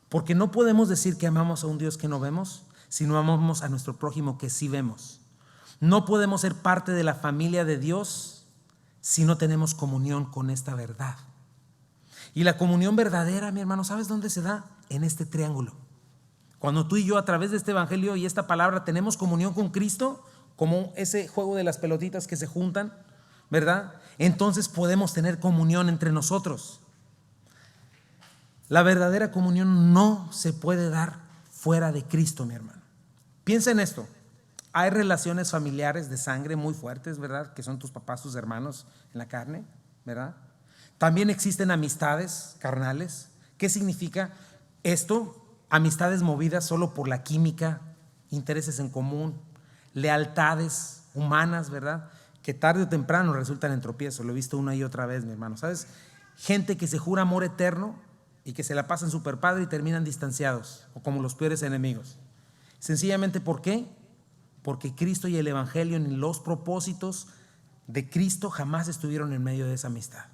Porque no podemos decir que amamos a un Dios que no vemos si no amamos a nuestro prójimo que sí vemos. No podemos ser parte de la familia de Dios si no tenemos comunión con esta verdad. Y la comunión verdadera, mi hermano, ¿sabes dónde se da? En este triángulo. Cuando tú y yo, a través de este evangelio y esta palabra, tenemos comunión con Cristo, como ese juego de las pelotitas que se juntan, ¿verdad? Entonces podemos tener comunión entre nosotros. La verdadera comunión no se puede dar fuera de Cristo, mi hermano. Piensa en esto. Hay relaciones familiares de sangre muy fuertes, ¿verdad? Que son tus papás, tus hermanos en la carne, ¿verdad? También existen amistades carnales. ¿Qué significa esto? Amistades movidas solo por la química, intereses en común, lealtades humanas, ¿verdad? Que tarde o temprano resultan en tropiezo. Lo he visto una y otra vez, mi hermano. ¿Sabes? Gente que se jura amor eterno y que se la pasan súper padre y terminan distanciados o como los peores enemigos. Sencillamente, ¿por qué? Porque Cristo y el evangelio ni los propósitos de Cristo jamás estuvieron en medio de esa amistad.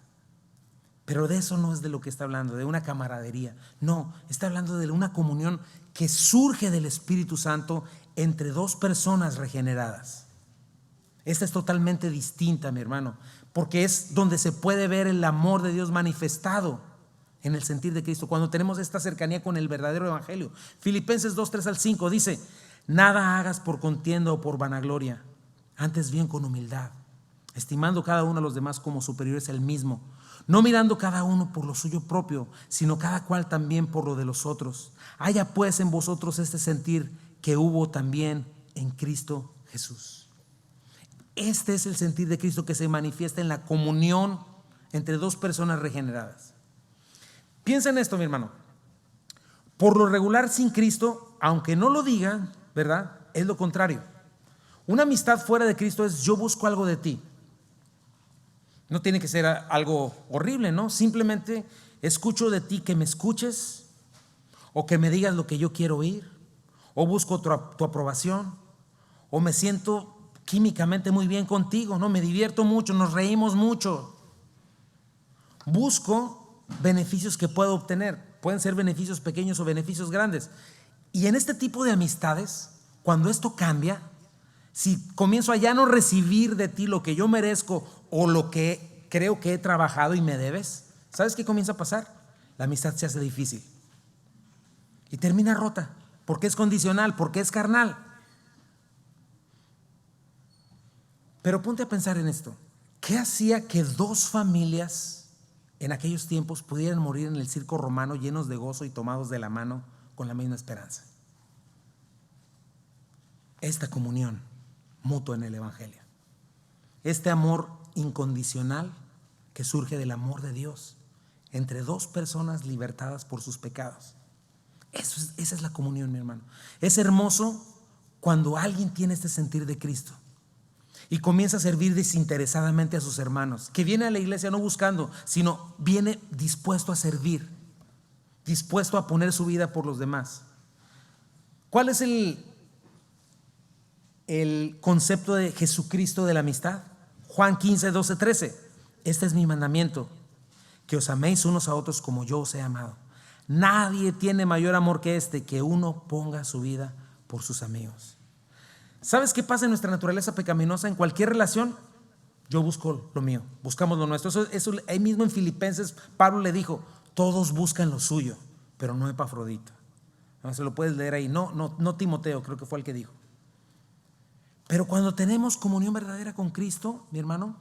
Pero de eso no es de lo que está hablando, de una camaradería. No, está hablando de una comunión que surge del Espíritu Santo entre dos personas regeneradas. Esta es totalmente distinta, mi hermano, porque es donde se puede ver el amor de Dios manifestado en el sentir de Cristo, cuando tenemos esta cercanía con el verdadero evangelio. Filipenses 2:3 al 5 dice: nada hagas por contienda o por vanagloria, antes bien con humildad, estimando cada uno a los demás como superiores al mismo, no mirando cada uno por lo suyo propio, sino cada cual también por lo de los otros. Haya pues en vosotros este sentir que hubo también en Cristo Jesús. Este es el sentir de Cristo que se manifiesta en la comunión entre dos personas regeneradas. Piensa en esto, mi hermano. Por lo regular, sin Cristo, aunque no lo digan, ¿verdad?, es lo contrario. Una amistad fuera de Cristo es: yo busco algo de ti. No tiene que ser algo horrible, ¿no? Simplemente escucho de ti que me escuches, o que me digas lo que yo quiero oír, o busco tu aprobación, o me siento químicamente muy bien contigo, ¿no? Me divierto mucho, nos reímos mucho. Busco beneficios que puedo obtener. Pueden ser beneficios pequeños o beneficios grandes. Y en este tipo de amistades, cuando esto cambia, si comienzo a ya no recibir de ti lo que yo merezco o lo que creo que he trabajado y me debes, ¿sabes qué comienza a pasar? La amistad se hace difícil y termina rota, porque es condicional, porque es carnal. Pero ponte a pensar en esto. ¿Qué hacía que dos familias en aquellos tiempos pudieran morir en el circo romano llenos de gozo y tomados de la mano con la misma esperanza? Esta comunión mutua en el Evangelio, este amor incondicional que surge del amor de Dios entre dos personas libertadas por sus pecados. Esa es la comunión, mi hermano. Es hermoso cuando alguien tiene este sentir de Cristo y comienza a servir desinteresadamente a sus hermanos, que viene a la iglesia no buscando, sino viene dispuesto a servir, dispuesto a poner su vida por los demás. ¿Cuál es el concepto de Jesucristo de la amistad? Juan 15, 12, 13. Este es mi mandamiento, que os améis unos a otros como yo os he amado. Nadie tiene mayor amor que este, que uno ponga su vida por sus amigos. ¿Sabes qué pasa en nuestra naturaleza pecaminosa? En cualquier relación, yo busco lo mío, buscamos lo nuestro. Eso ahí mismo en Filipenses, Pablo le dijo: todos buscan lo suyo, pero no Epafrodito. No, se lo puedes leer ahí. No Timoteo, creo que fue el que dijo. Pero cuando tenemos comunión verdadera con Cristo, mi hermano,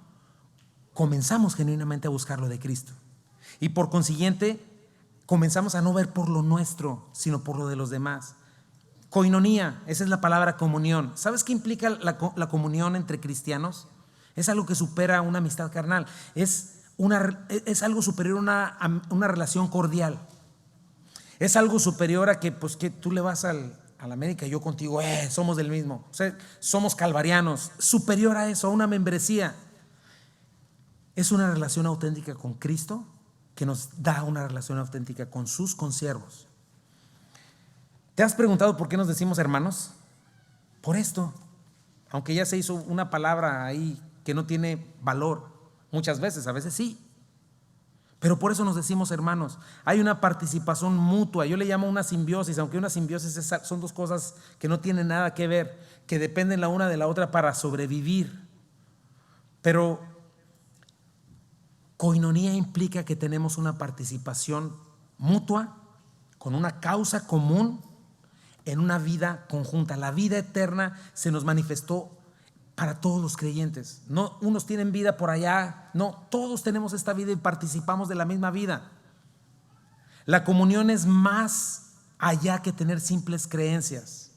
comenzamos genuinamente a buscar lo de Cristo. Y por consiguiente, comenzamos a no ver por lo nuestro, sino por lo de los demás. Koinonía, esa es la palabra comunión. ¿Sabes qué implica la comunión entre cristianos? Es algo que supera una amistad carnal. Es algo superior a una relación cordial. Es algo superior a que tú le vas al América y yo contigo, somos del mismo. O sea, somos calvarianos. Superior a eso, a una membresía. Es una relación auténtica con Cristo que nos da una relación auténtica con sus consiervos. ¿Te has preguntado por qué nos decimos hermanos? Por esto, aunque ya se hizo una palabra ahí que no tiene valor, muchas veces, a veces sí, pero por eso nos decimos hermanos. Hay una participación mutua, yo le llamo una simbiosis, aunque una simbiosis son dos cosas que no tienen nada que ver, que dependen la una de la otra para sobrevivir. Pero koinonía implica que tenemos una participación mutua con una causa común en una vida conjunta. La vida eterna se nos manifestó para todos los creyentes. No unos tienen vida por allá, no, todos tenemos esta vida y participamos de la misma vida. La comunión es más allá que tener simples creencias.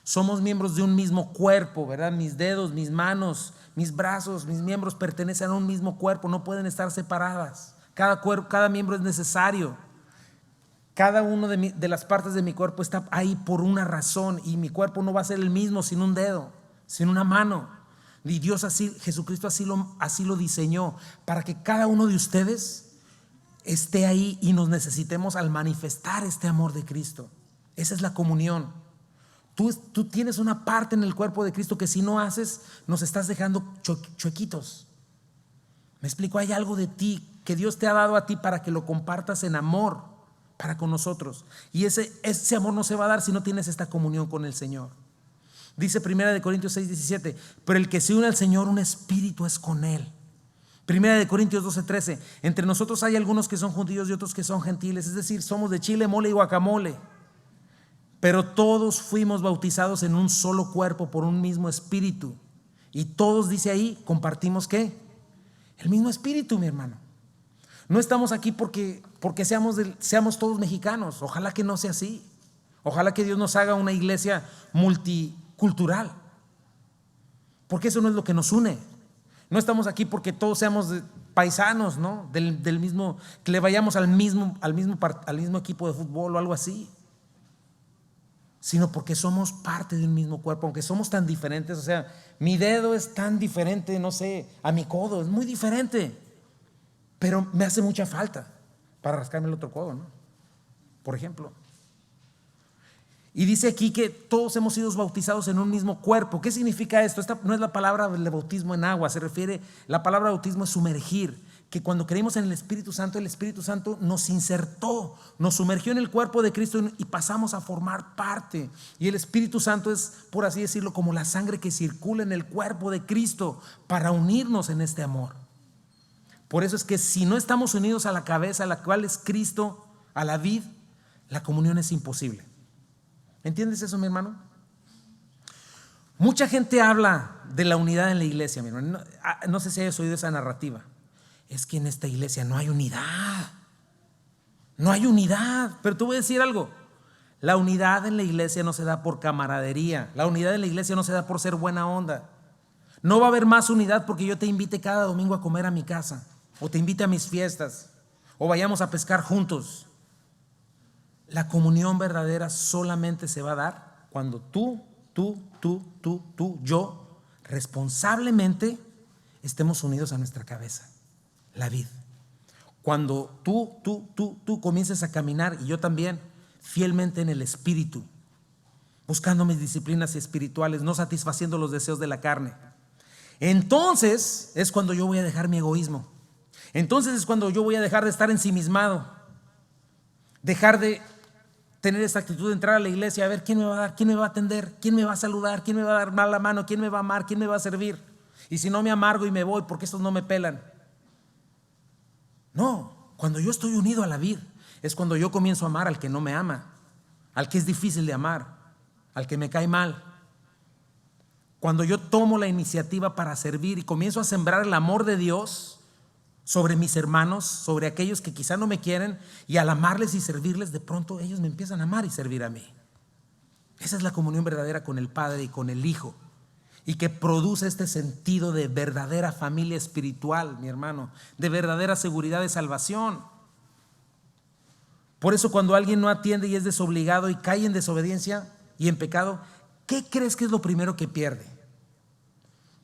Somos miembros de un mismo cuerpo, ¿verdad? Mis dedos, mis manos, mis brazos, mis miembros pertenecen a un mismo cuerpo, no pueden estar separadas. Cada miembro es necesario. Cada una de las partes de mi cuerpo está ahí por una razón, y mi cuerpo no va a ser el mismo sin un dedo, sin una mano. Y Dios Jesucristo así lo diseñó, para que cada uno de ustedes esté ahí y nos necesitemos al manifestar este amor de Cristo. Esa es la comunión. Tú tienes una parte en el cuerpo de Cristo que si no haces, nos estás dejando chuequitos. Me explico, hay algo de ti que Dios te ha dado a ti para que lo compartas en amor para con nosotros, y ese amor no se va a dar si no tienes esta comunión con el Señor. Dice 1 Corintios 6:17, pero el que se une al Señor, un espíritu es con él. 1 Corintios 12:13, entre nosotros hay algunos que son judíos y otros que son gentiles, es decir, somos de chile, mole y guacamole, pero todos fuimos bautizados en un solo cuerpo por un mismo espíritu, Y todos, dice ahí, compartimos ¿qué? El mismo espíritu, mi hermano. No estamos aquí porque seamos todos mexicanos. Ojalá que no sea así. Ojalá que Dios nos haga una iglesia multicultural, porque eso no es lo que nos une. No estamos aquí porque todos seamos paisanos, ¿no? Del mismo, que le vayamos al mismo equipo de fútbol o algo así, sino porque somos parte de un mismo cuerpo, aunque somos tan diferentes. O sea, mi dedo es tan diferente, no sé, a mi codo, es muy diferente, pero me hace mucha falta para rascarme el otro codo, ¿no? Por ejemplo. Y dice aquí que todos hemos sido bautizados en un mismo cuerpo. ¿Qué significa esto? Esta no es la palabra de bautismo en agua, se refiere, la palabra bautismo es sumergir, que cuando creímos en el Espíritu Santo nos insertó, nos sumergió en el cuerpo de Cristo y pasamos a formar parte. Y el Espíritu Santo es, por así decirlo, como la sangre que circula en el cuerpo de Cristo para unirnos en este amor. Por eso es que si no estamos unidos a la cabeza, a la cual es Cristo, a la vid, la comunión es imposible. ¿Entiendes eso, mi hermano? Mucha gente habla de la unidad en la iglesia, mi hermano. No sé si hayas oído esa narrativa. Es que en esta iglesia no hay unidad. No hay unidad. Pero te voy a decir algo. La unidad en la iglesia no se da por camaradería. La unidad en la iglesia no se da por ser buena onda. No va a haber más unidad porque yo te invite cada domingo a comer a mi casa, o te invite a mis fiestas, o vayamos a pescar juntos. La comunión verdadera solamente se va a dar cuando tú, yo, responsablemente estemos unidos a nuestra cabeza, la vid. Cuando tú comiences a caminar, y yo también, fielmente en el Espíritu, buscando mis disciplinas espirituales, no satisfaciendo los deseos de la carne, entonces es cuando yo voy a dejar mi egoísmo. Entonces es cuando yo voy a dejar de estar ensimismado, dejar de tener esta actitud de entrar a la iglesia a ver quién me va a dar, quién me va a atender, quién me va a saludar, quién me va a dar mal la mano, quién me va a amar, quién me va a servir. Y si no, me amargo y me voy porque estos no me pelan. No, cuando yo estoy unido a la vid es cuando yo comienzo a amar al que no me ama, al que es difícil de amar, al que me cae mal. Cuando yo tomo la iniciativa para servir y comienzo a sembrar el amor de Dios sobre mis hermanos, sobre aquellos que quizá no me quieren, y al amarles y servirles, de pronto ellos me empiezan a amar y servir a mí. Esa es la comunión verdadera con el Padre y con el Hijo, y que produce este sentido de verdadera familia espiritual, mi hermano, de verdadera seguridad de salvación. Por eso cuando alguien no atiende y es desobligado y cae en desobediencia y en pecado, ¿qué crees que es lo primero que pierde?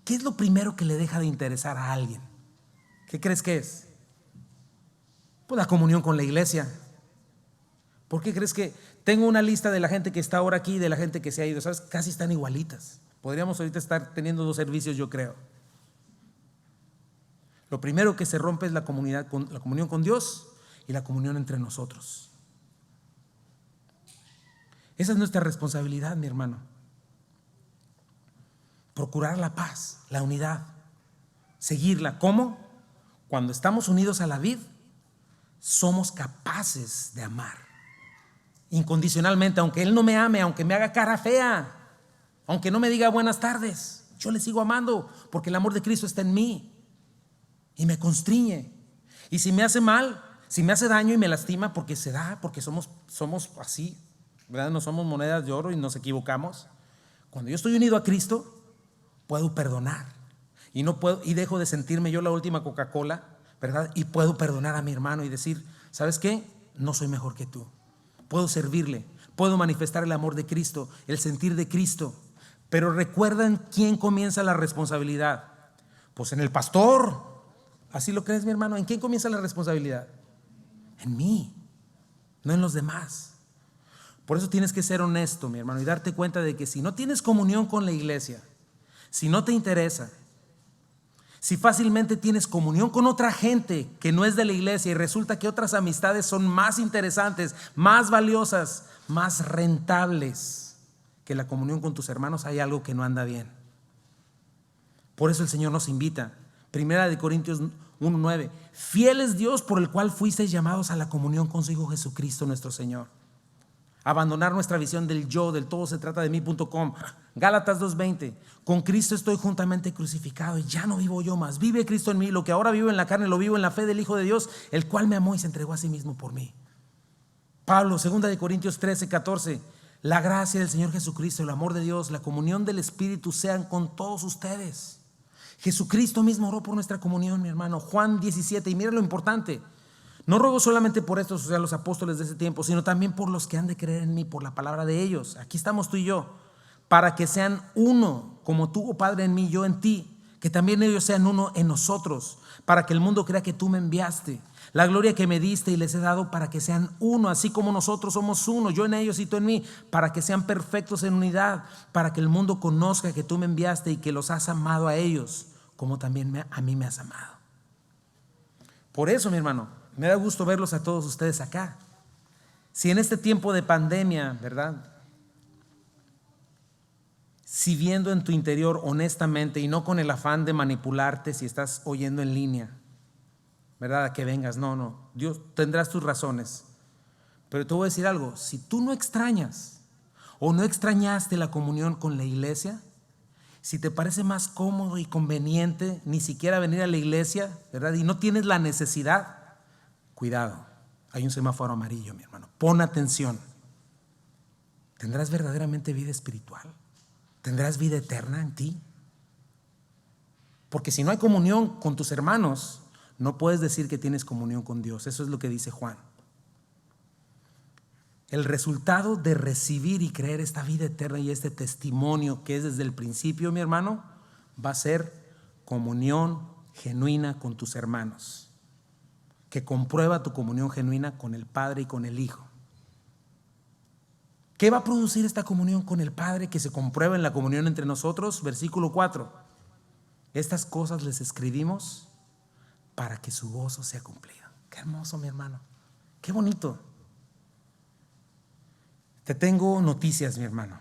¿Qué es lo primero que le deja de interesar a alguien? ¿Qué crees que es? Pues la comunión con la iglesia. ¿Por qué crees que tengo una lista de la gente que está ahora aquí y de la gente que se ha ido? ¿Sabes? Casi están igualitas. Podríamos ahorita estar teniendo 2 servicios, yo creo. Lo primero que se rompe es la comunión con Dios y la comunión entre nosotros. Esa es nuestra responsabilidad, mi hermano. Procurar la paz, la unidad, seguirla. ¿Cómo? Cuando estamos unidos a la vid, somos capaces de amar incondicionalmente, aunque Él no me ame, aunque me haga cara fea, aunque no me diga buenas tardes, yo le sigo amando porque el amor de Cristo está en mí y me constriñe. Y si me hace mal, si me hace daño y me lastima, porque se da, porque somos así, ¿verdad? No somos monedas de oro y nos equivocamos. Cuando yo estoy unido a Cristo, puedo perdonar. Y dejo de sentirme yo la última Coca-Cola, ¿verdad? Y puedo perdonar a mi hermano y decir, ¿sabes qué? No soy mejor que tú. Puedo servirle, puedo manifestar el amor de Cristo, el sentir de Cristo. Pero recuerdan quién comienza la responsabilidad. Pues en el pastor. ¿Así lo crees, mi hermano? ¿En quién comienza la responsabilidad? En mí, no en los demás. Por eso tienes que ser honesto, mi hermano, y darte cuenta de que si no tienes comunión con la iglesia, si no te interesa, si fácilmente tienes comunión con otra gente que no es de la iglesia y resulta que otras amistades son más interesantes, más valiosas, más rentables que la comunión con tus hermanos, hay algo que no anda bien. Por eso el Señor nos invita, 1 Corintios 1:9, fiel es Dios por el cual fuisteis llamados a la comunión con su Hijo Jesucristo nuestro Señor. Abandonar nuestra visión del yo, del todo se trata de mí.com. Gálatas 2:20. Con Cristo estoy juntamente crucificado y ya no vivo yo más. Vive Cristo en mí. Lo que ahora vivo en la carne lo vivo en la fe del Hijo de Dios, el cual me amó y se entregó a sí mismo por mí. Pablo, 2 Corintios 13:14. La gracia del Señor Jesucristo, el amor de Dios, la comunión del Espíritu sean con todos ustedes. Jesucristo mismo oró por nuestra comunión, mi hermano. Juan 17. Y mira lo importante. No ruego solamente por estos, o sea, los apóstoles de ese tiempo, sino también por los que han de creer en mí, por la palabra de ellos. Aquí estamos tú y yo, para que sean uno, como tú, oh Padre, en mí, yo en ti, que también ellos sean uno en nosotros, para que el mundo crea que tú me enviaste. La gloria que me diste y les he dado para que sean uno, así como nosotros somos uno, yo en ellos y tú en mí, para que sean perfectos en unidad, para que el mundo conozca que tú me enviaste y que los has amado a ellos, como también a mí me has amado. Por eso, mi hermano, me da gusto verlos a todos ustedes acá. Si en este tiempo de pandemia, ¿verdad? Si viendo en tu interior honestamente y no con el afán de manipularte, si estás oyendo en línea, ¿verdad? A que vengas, no, Dios tendrás tus razones. Pero te voy a decir algo, si tú no extrañas o no extrañaste la comunión con la iglesia, si te parece más cómodo y conveniente ni siquiera venir a la iglesia, ¿verdad? Y no tienes la necesidad, cuidado, hay un semáforo amarillo, mi hermano. Pon atención. ¿Tendrás verdaderamente vida espiritual? ¿Tendrás vida eterna en ti? Porque si no hay comunión con tus hermanos, no puedes decir que tienes comunión con Dios. Eso es lo que dice Juan. El resultado de recibir y creer esta vida eterna y este testimonio que es desde el principio, mi hermano, va a ser comunión genuina con tus hermanos, que comprueba tu comunión genuina con el Padre y con el Hijo. ¿Qué va a producir esta comunión con el Padre que se comprueba en la comunión entre nosotros? Versículo 4. Estas cosas les escribimos para que su gozo sea cumplido. Qué hermoso, mi hermano. Qué bonito. Te tengo noticias, mi hermano.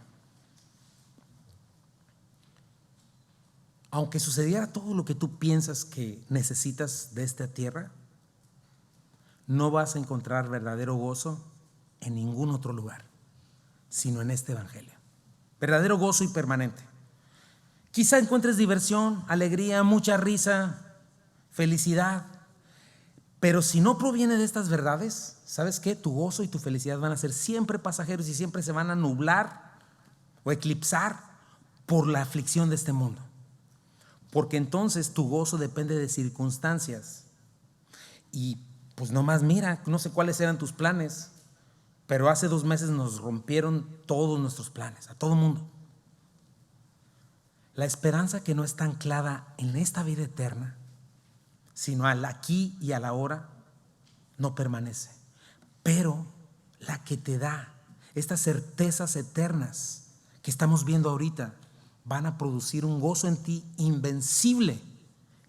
Aunque sucediera todo lo que tú piensas que necesitas de esta tierra, no vas a encontrar verdadero gozo en ningún otro lugar, sino en este evangelio. Verdadero gozo y permanente. Quizá encuentres diversión, alegría, mucha risa, felicidad, pero si no proviene de estas verdades, ¿sabes qué? Tu gozo y tu felicidad van a ser siempre pasajeros y siempre se van a nublar o eclipsar por la aflicción de este mundo. Porque entonces tu gozo depende de circunstancias. Y pues nomás mira, no sé cuáles eran tus planes, pero hace 2 meses nos rompieron todos nuestros planes, a todo mundo. La esperanza que no está anclada en esta vida eterna, sino al aquí y a la ahora, no permanece. Pero la que te da estas certezas eternas que estamos viendo ahorita, van a producir un gozo en ti invencible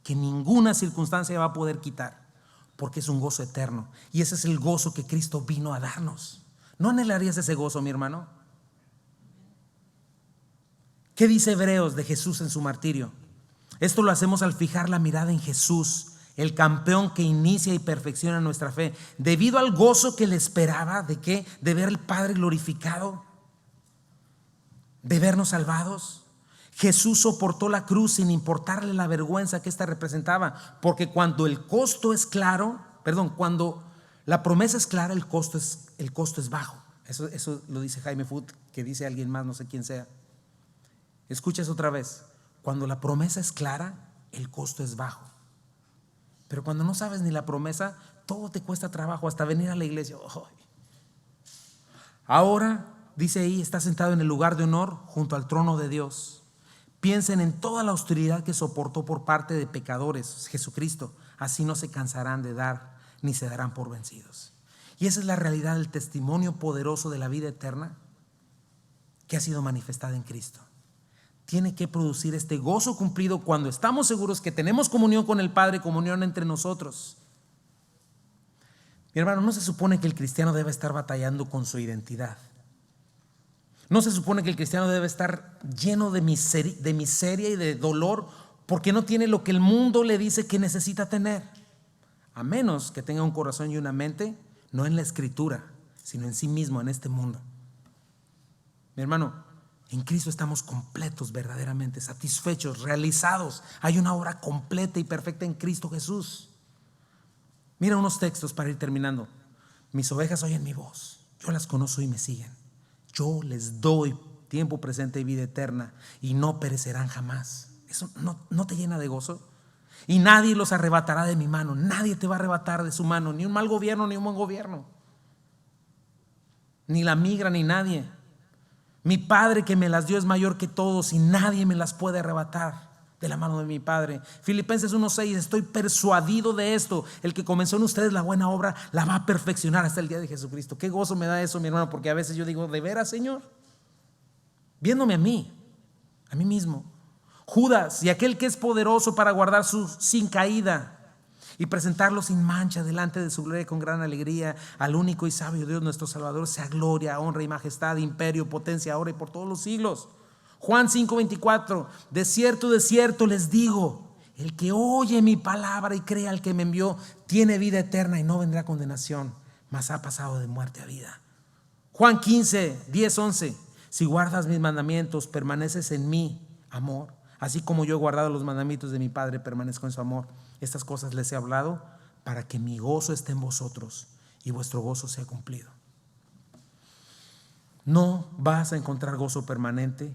que ninguna circunstancia va a poder quitar, porque es un gozo eterno. Y ese es el gozo que Cristo vino a darnos. ¿No anhelarías ese gozo, mi hermano? ¿Qué dice Hebreos de Jesús en su martirio? Esto lo hacemos al fijar la mirada en Jesús, el campeón que inicia y perfecciona nuestra fe, debido al gozo que le esperaba. ¿De qué? De ver al Padre glorificado, de vernos salvados. Jesús soportó la cruz sin importarle la vergüenza que ésta representaba, porque cuando el costo es claro, cuando la promesa es clara, el costo es bajo. Eso lo dice Jaime Foot, que dice alguien más, no sé quién sea. Escuchas otra vez. Cuando la promesa es clara, el costo es bajo. Pero cuando no sabes ni la promesa, todo te cuesta trabajo, hasta venir a la iglesia. Ahora, dice ahí, está sentado en el lugar de honor junto al trono de Dios. Piensen en toda la austeridad que soportó por parte de pecadores, Jesucristo. Así no se cansarán de dar ni se darán por vencidos. Y esa es la realidad del testimonio poderoso de la vida eterna que ha sido manifestada en Cristo. Tiene que producir este gozo cumplido cuando estamos seguros que tenemos comunión con el Padre, comunión entre nosotros. Mi hermano, no se supone que el cristiano debe estar batallando con su identidad. No se supone que el cristiano debe estar lleno de miseria y de dolor porque no tiene lo que el mundo le dice que necesita tener, a menos que tenga un corazón y una mente no en la escritura, sino en sí mismo, en este mundo. Mi hermano, en Cristo estamos completos, verdaderamente satisfechos, realizados. Hay una obra completa y perfecta en Cristo Jesús. Mira unos textos para ir terminando. Mis ovejas oyen mi voz, yo las conozco y me siguen. Yo les doy tiempo presente y vida eterna y no perecerán jamás. ¿Eso no te llena de gozo? Y nadie los arrebatará de mi mano. Nadie te va a arrebatar de su mano, ni un mal gobierno ni un buen gobierno, ni la migra ni nadie. Mi Padre que me las dio es mayor que todos y nadie me las puede arrebatar de la mano de mi Padre. Filipenses 1:6, estoy persuadido de esto: el que comenzó en ustedes la buena obra la va a perfeccionar hasta el día de Jesucristo. Qué gozo me da eso, mi hermano, porque a veces yo digo, ¿de veras, Señor? Viéndome a mí mismo. Judas, y aquel que es poderoso para guardar sin caída y presentarlo sin mancha delante de su gloria con gran alegría, al único y sabio Dios nuestro Salvador, sea gloria, honra y majestad, imperio, potencia, ahora y por todos los siglos. Juan 5:24, de cierto les digo, el que oye mi palabra y crea al que me envió, tiene vida eterna y no vendrá a condenación, mas ha pasado de muerte a vida. Juan 15:10-11, si guardas mis mandamientos, permaneces en mi amor, así como yo he guardado los mandamientos de mi Padre, permanezco en su amor. Estas cosas les he hablado para que mi gozo esté en vosotros y vuestro gozo sea cumplido. No vas a encontrar gozo permanente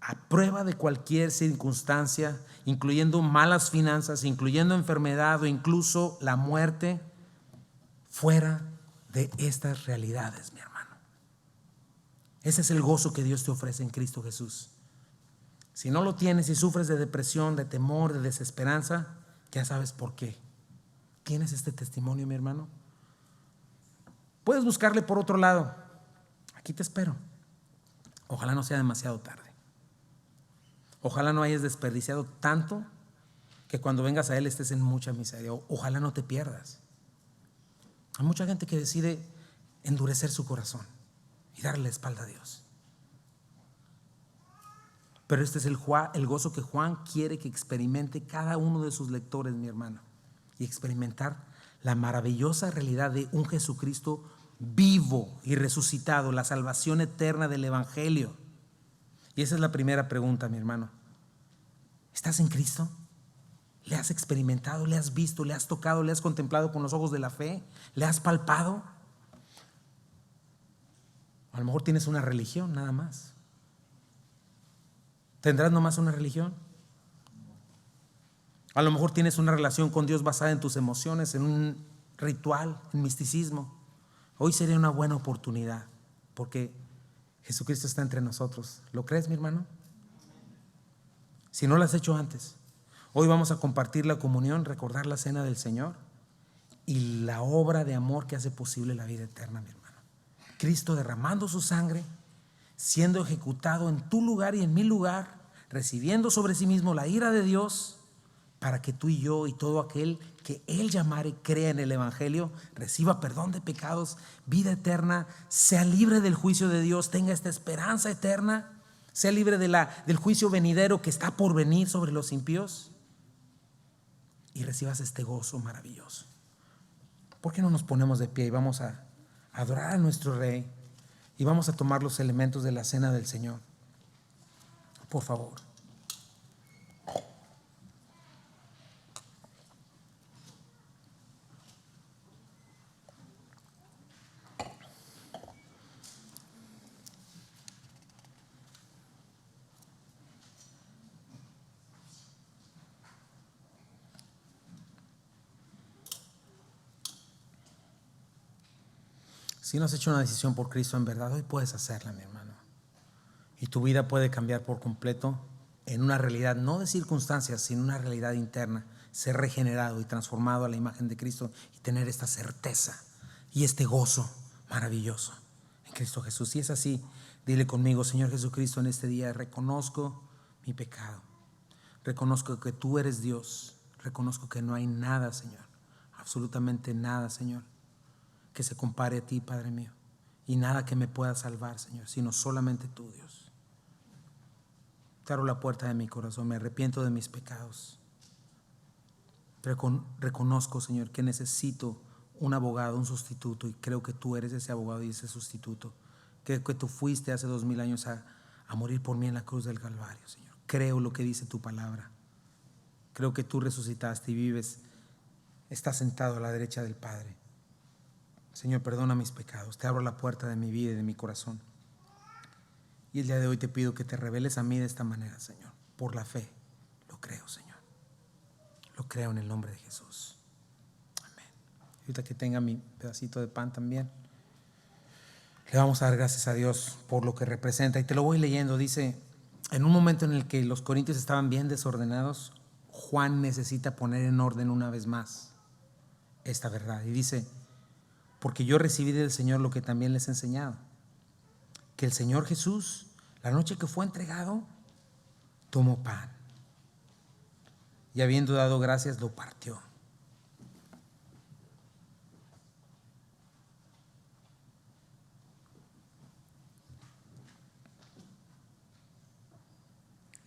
a prueba de cualquier circunstancia, incluyendo malas finanzas, incluyendo enfermedad o incluso la muerte, fuera de estas realidades, mi hermano. Ese es el gozo que Dios te ofrece en Cristo Jesús. Si no lo tienes y sufres de depresión, de temor, de desesperanza, ya sabes por qué. ¿Tienes este testimonio, mi hermano? Puedes buscarle por otro lado. Aquí te espero. Ojalá no sea demasiado tarde. Ojalá no hayas desperdiciado tanto que cuando vengas a Él estés en mucha miseria. Ojalá no te pierdas. Hay mucha gente que decide endurecer su corazón y darle la espalda a Dios. Pero este es el gozo que Juan quiere que experimente cada uno de sus lectores, mi hermano, y experimentar la maravillosa realidad de un Jesucristo vivo y resucitado, la salvación eterna del Evangelio. Y esa es la primera pregunta, mi hermano. ¿Estás en Cristo? ¿Le has experimentado? ¿Le has visto? ¿Le has tocado? ¿Le has contemplado con los ojos de la fe? ¿Le has palpado? A lo mejor tienes una religión nada más. ¿Tendrás nomás una religión? A lo mejor tienes una relación con Dios basada en tus emociones, en un ritual, en misticismo. Hoy sería una buena oportunidad porque Jesucristo está entre nosotros. ¿Lo crees, mi hermano? Si no lo has hecho antes, hoy vamos a compartir la comunión, recordar la cena del Señor y la obra de amor que hace posible la vida eterna, mi hermano. Cristo derramando su sangre, siendo ejecutado en tu lugar y en mi lugar, recibiendo sobre sí mismo la ira de Dios, para que tú y yo y todo aquel que Él llamare crea en el Evangelio, reciba perdón de pecados, vida eterna, sea libre del juicio de Dios, tenga esta esperanza eterna, sea libre del juicio venidero que está por venir sobre los impíos y recibas este gozo maravilloso. ¿Por qué no nos ponemos de pie y vamos a adorar a nuestro Rey y vamos a tomar los elementos de la cena del Señor? Por favor. Si no has hecho una decisión por Cristo en verdad, hoy puedes hacerla, mi hermano. Y tu vida puede cambiar por completo en una realidad, no de circunstancias, sino una realidad interna. Ser regenerado y transformado a la imagen de Cristo y tener esta certeza y este gozo maravilloso en Cristo Jesús. Si es así, dile conmigo: Señor Jesucristo, en este día reconozco mi pecado. Reconozco que tú eres Dios. Reconozco que no hay nada, Señor, absolutamente nada, Señor, que se compare a ti, Padre mío, y nada que me pueda salvar, Señor, sino solamente tú, Dios. Te abro la puerta de mi corazón, me arrepiento de mis pecados. Reconozco, Señor, que necesito un abogado, un sustituto, y creo que tú eres ese abogado y ese sustituto Creo que tú fuiste hace 2000 años a morir por mí en la cruz del Calvario, Señor. Creo lo que dice tu palabra. Creo que tú resucitaste y vives. Estás sentado a la derecha del Padre. Señor, perdona mis pecados. Te abro la puerta de mi vida y de mi corazón. Y el día de hoy te pido que te reveles a mí de esta manera, Señor. Por la fe. Lo creo, Señor. Lo creo en el nombre de Jesús. Amén. Ahorita que tenga mi pedacito de pan también, le vamos a dar gracias a Dios por lo que representa. Y te lo voy leyendo. Dice, en un momento en el que los corintios estaban bien desordenados, Juan necesita poner en orden una vez más esta verdad. Y dice, porque yo recibí del Señor lo que también les he enseñado, que el Señor Jesús, la noche que fue entregado, tomó pan y habiendo dado gracias, lo partió.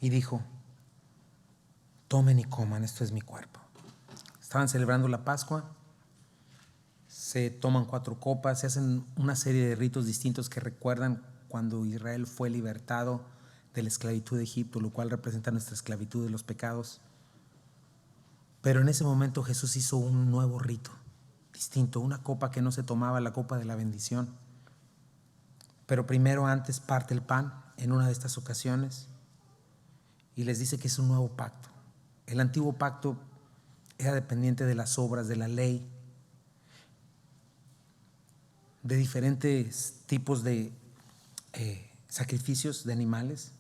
Y dijo, tomen y coman, esto es mi cuerpo. Estaban celebrando la Pascua, se toman 4 copas, se hacen una serie de ritos distintos que recuerdan cuando Israel fue libertado de la esclavitud de Egipto, lo cual representa nuestra esclavitud de los pecados. Pero en ese momento Jesús hizo un nuevo rito distinto, una copa que no se tomaba, la copa de la bendición. Pero primero antes parte el pan en una de estas ocasiones y les dice que es un nuevo pacto. El antiguo pacto era dependiente de las obras, de la ley, de diferentes tipos de sacrificios de animales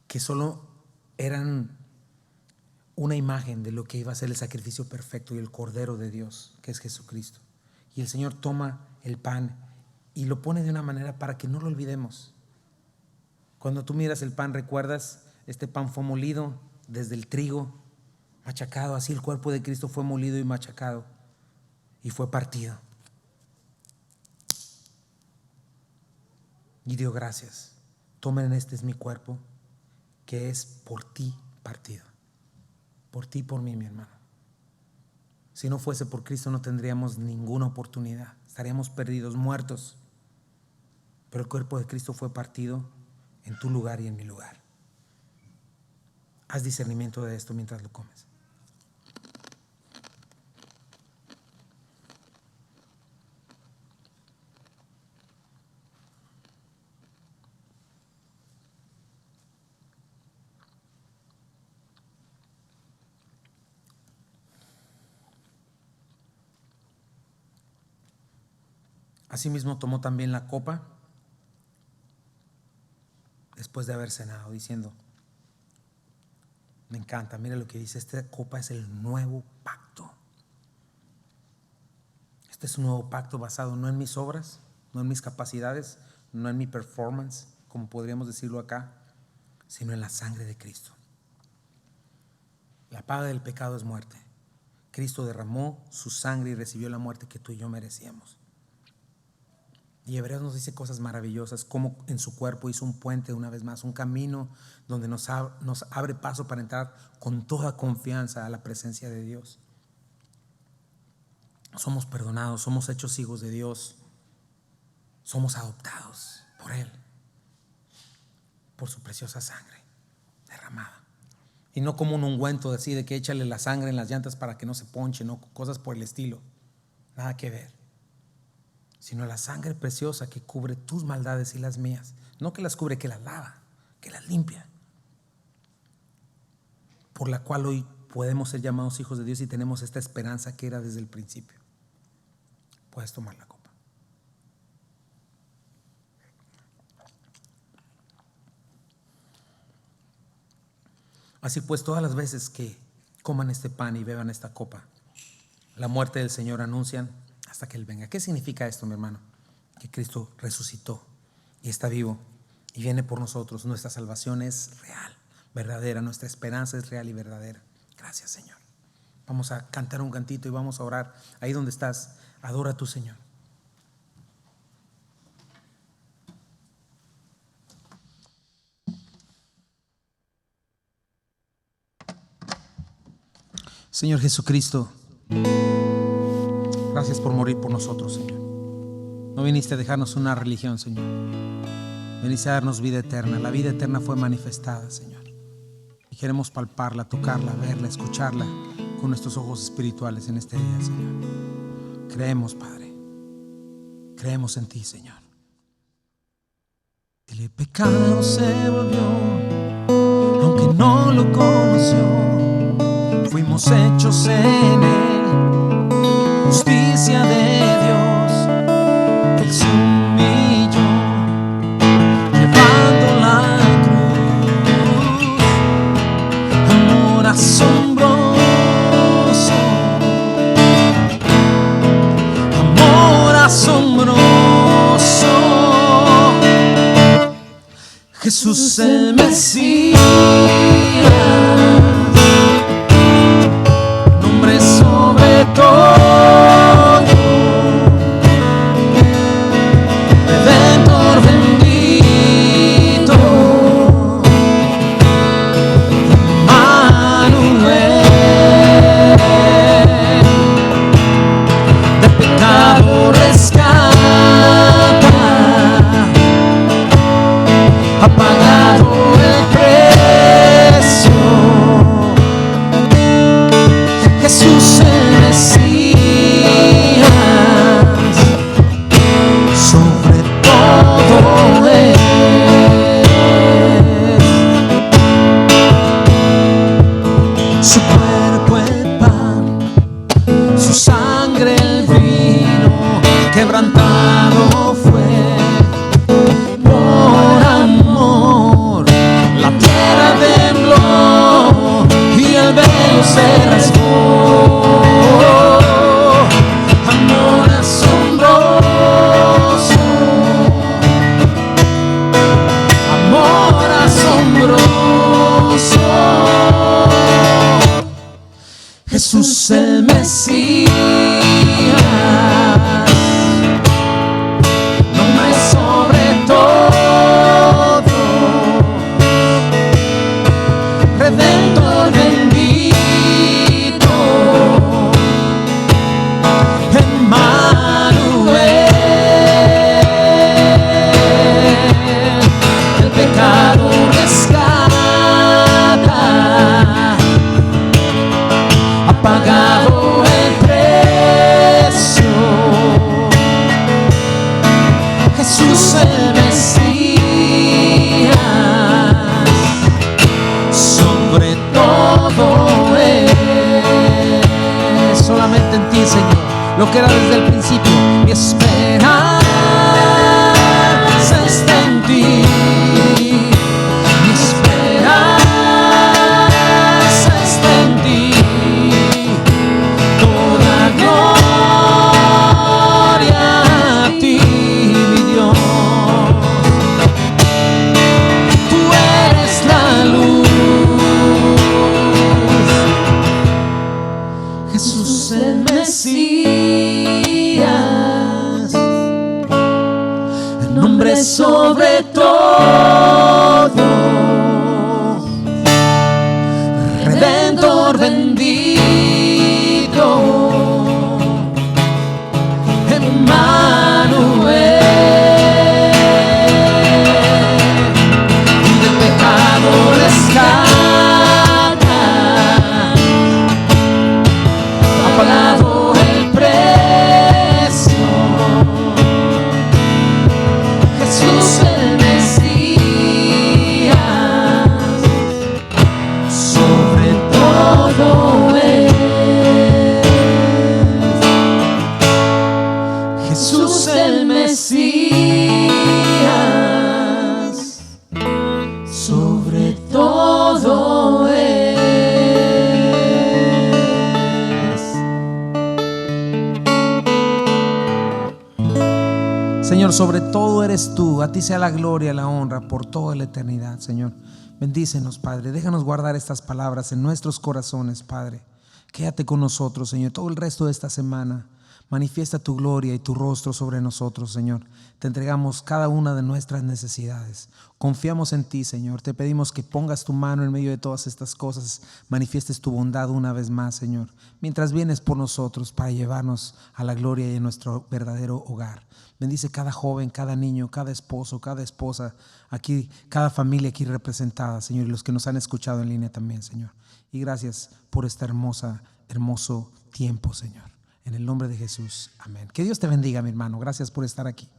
que solo eran una imagen de lo que iba a ser el sacrificio perfecto y el Cordero de Dios, que es Jesucristo. Y el Señor toma el pan y lo pone de una manera para que no lo olvidemos. Cuando tú miras el pan, recuerdas, este pan fue molido desde el trigo, machacado, así el cuerpo de Cristo fue molido y machacado y fue partido. Y dio gracias. Tomen, este es mi cuerpo, que es por ti partido. Por ti y por mí, mi hermano. Si no fuese por Cristo no tendríamos ninguna oportunidad. Estaríamos perdidos, muertos. Pero el cuerpo de Cristo fue partido en tu lugar y en mi lugar. Haz discernimiento de esto mientras lo comes. Asimismo tomó también la copa después de haber cenado, diciendo, me encanta, mira lo que dice, esta copa es el nuevo pacto. Este es un nuevo pacto basado no en mis obras, no en mis capacidades, no en mi performance, como podríamos decirlo acá, sino en la sangre de Cristo. La paga del pecado es muerte. Cristo derramó su sangre y recibió la muerte que tú y yo merecíamos. Y Hebreos nos dice cosas maravillosas, como en su cuerpo hizo un puente, una vez más, un camino donde nos abre paso para entrar con toda confianza a la presencia de Dios. Somos perdonados, somos hechos hijos de Dios, somos adoptados por Él, por su preciosa sangre derramada. Y no como un ungüento así de que échale la sangre en las llantas para que no se ponche, no, cosas por el estilo, nada que ver. Sino la sangre preciosa que cubre tus maldades y las mías. No que las cubre, que las lava, que las limpia. Por la cual hoy podemos ser llamados hijos de Dios y tenemos esta esperanza que era desde el principio. Puedes tomar la copa. Así pues, todas las veces que coman este pan y beban esta copa, la muerte del Señor anuncian hasta que Él venga. ¿Qué significa esto, mi hermano? Que Cristo resucitó y está vivo y viene por nosotros. Nuestra salvación es real, verdadera. Nuestra esperanza es real y verdadera. Gracias, Señor. Vamos a cantar un cantito y vamos a orar. Ahí donde estás, adora a tu Señor. Señor Jesucristo, gracias por morir por nosotros, Señor. No viniste a dejarnos una religión, Señor. Viniste a darnos vida eterna. La vida eterna fue manifestada, Señor. Y queremos palparla, tocarla, verla, escucharla con nuestros ojos espirituales en este día, Señor. Creemos, Padre. Creemos en ti, Señor. El pecado se volvió, aunque no lo conoció. Fuimos hechos en él, justicia de Dios. Él se humilló, llevando la cruz. Amor asombroso, amor asombroso. Jesús el Mesías, nombre sobre todo, Redentor bendito, Emmanuel, del pecado rescata, ha pagado el precio. Jesús el Mesías, sobre todo es. Su cuerpo el pan, su sangre el vino, quebrantado fue. Se rasgó, amor asombroso, amor asombroso. Jesús el Mesías, nombre sobre todo, Redentor bendito, Emmanuel, el pecado rescata, ha pagado el precio. Jesús el Mesías, sobre todo es. Solamente en ti, Señor, lo que era desde el principio. Mi esperanza está en ti. Mi esperanza está en ti. Toda gloria a ti, mi Dios. Tú eres la luz. Jesús el Mesías, el nombre sobre todo, Redentor bendito, Emmanuel, y del pecado rescata, ha pagado el precio. Jesús el Mesías, sobre todo es. Jesús el Mesías, sobre todo es. Señor, sobre todo eres tú. A ti sea la gloria, la honra por toda la eternidad, Señor. Bendícenos, Padre. Déjanos guardar estas palabras en nuestros corazones, Padre. Quédate con nosotros, Señor, todo el resto de esta semana. Manifiesta tu gloria y tu rostro sobre nosotros, Señor. Te entregamos cada una de nuestras necesidades. Confiamos en ti, Señor. Te pedimos que pongas tu mano en medio de todas estas cosas. Manifiestes tu bondad una vez más, Señor, mientras vienes por nosotros para llevarnos a la gloria y a nuestro verdadero hogar. Bendice cada joven, cada niño, cada esposo, cada esposa, aquí, cada familia aquí representada, Señor, y los que nos han escuchado en línea también, Señor. Y gracias por este hermoso tiempo, Señor. En el nombre de Jesús, amén. Que Dios te bendiga, mi hermano. Gracias por estar aquí.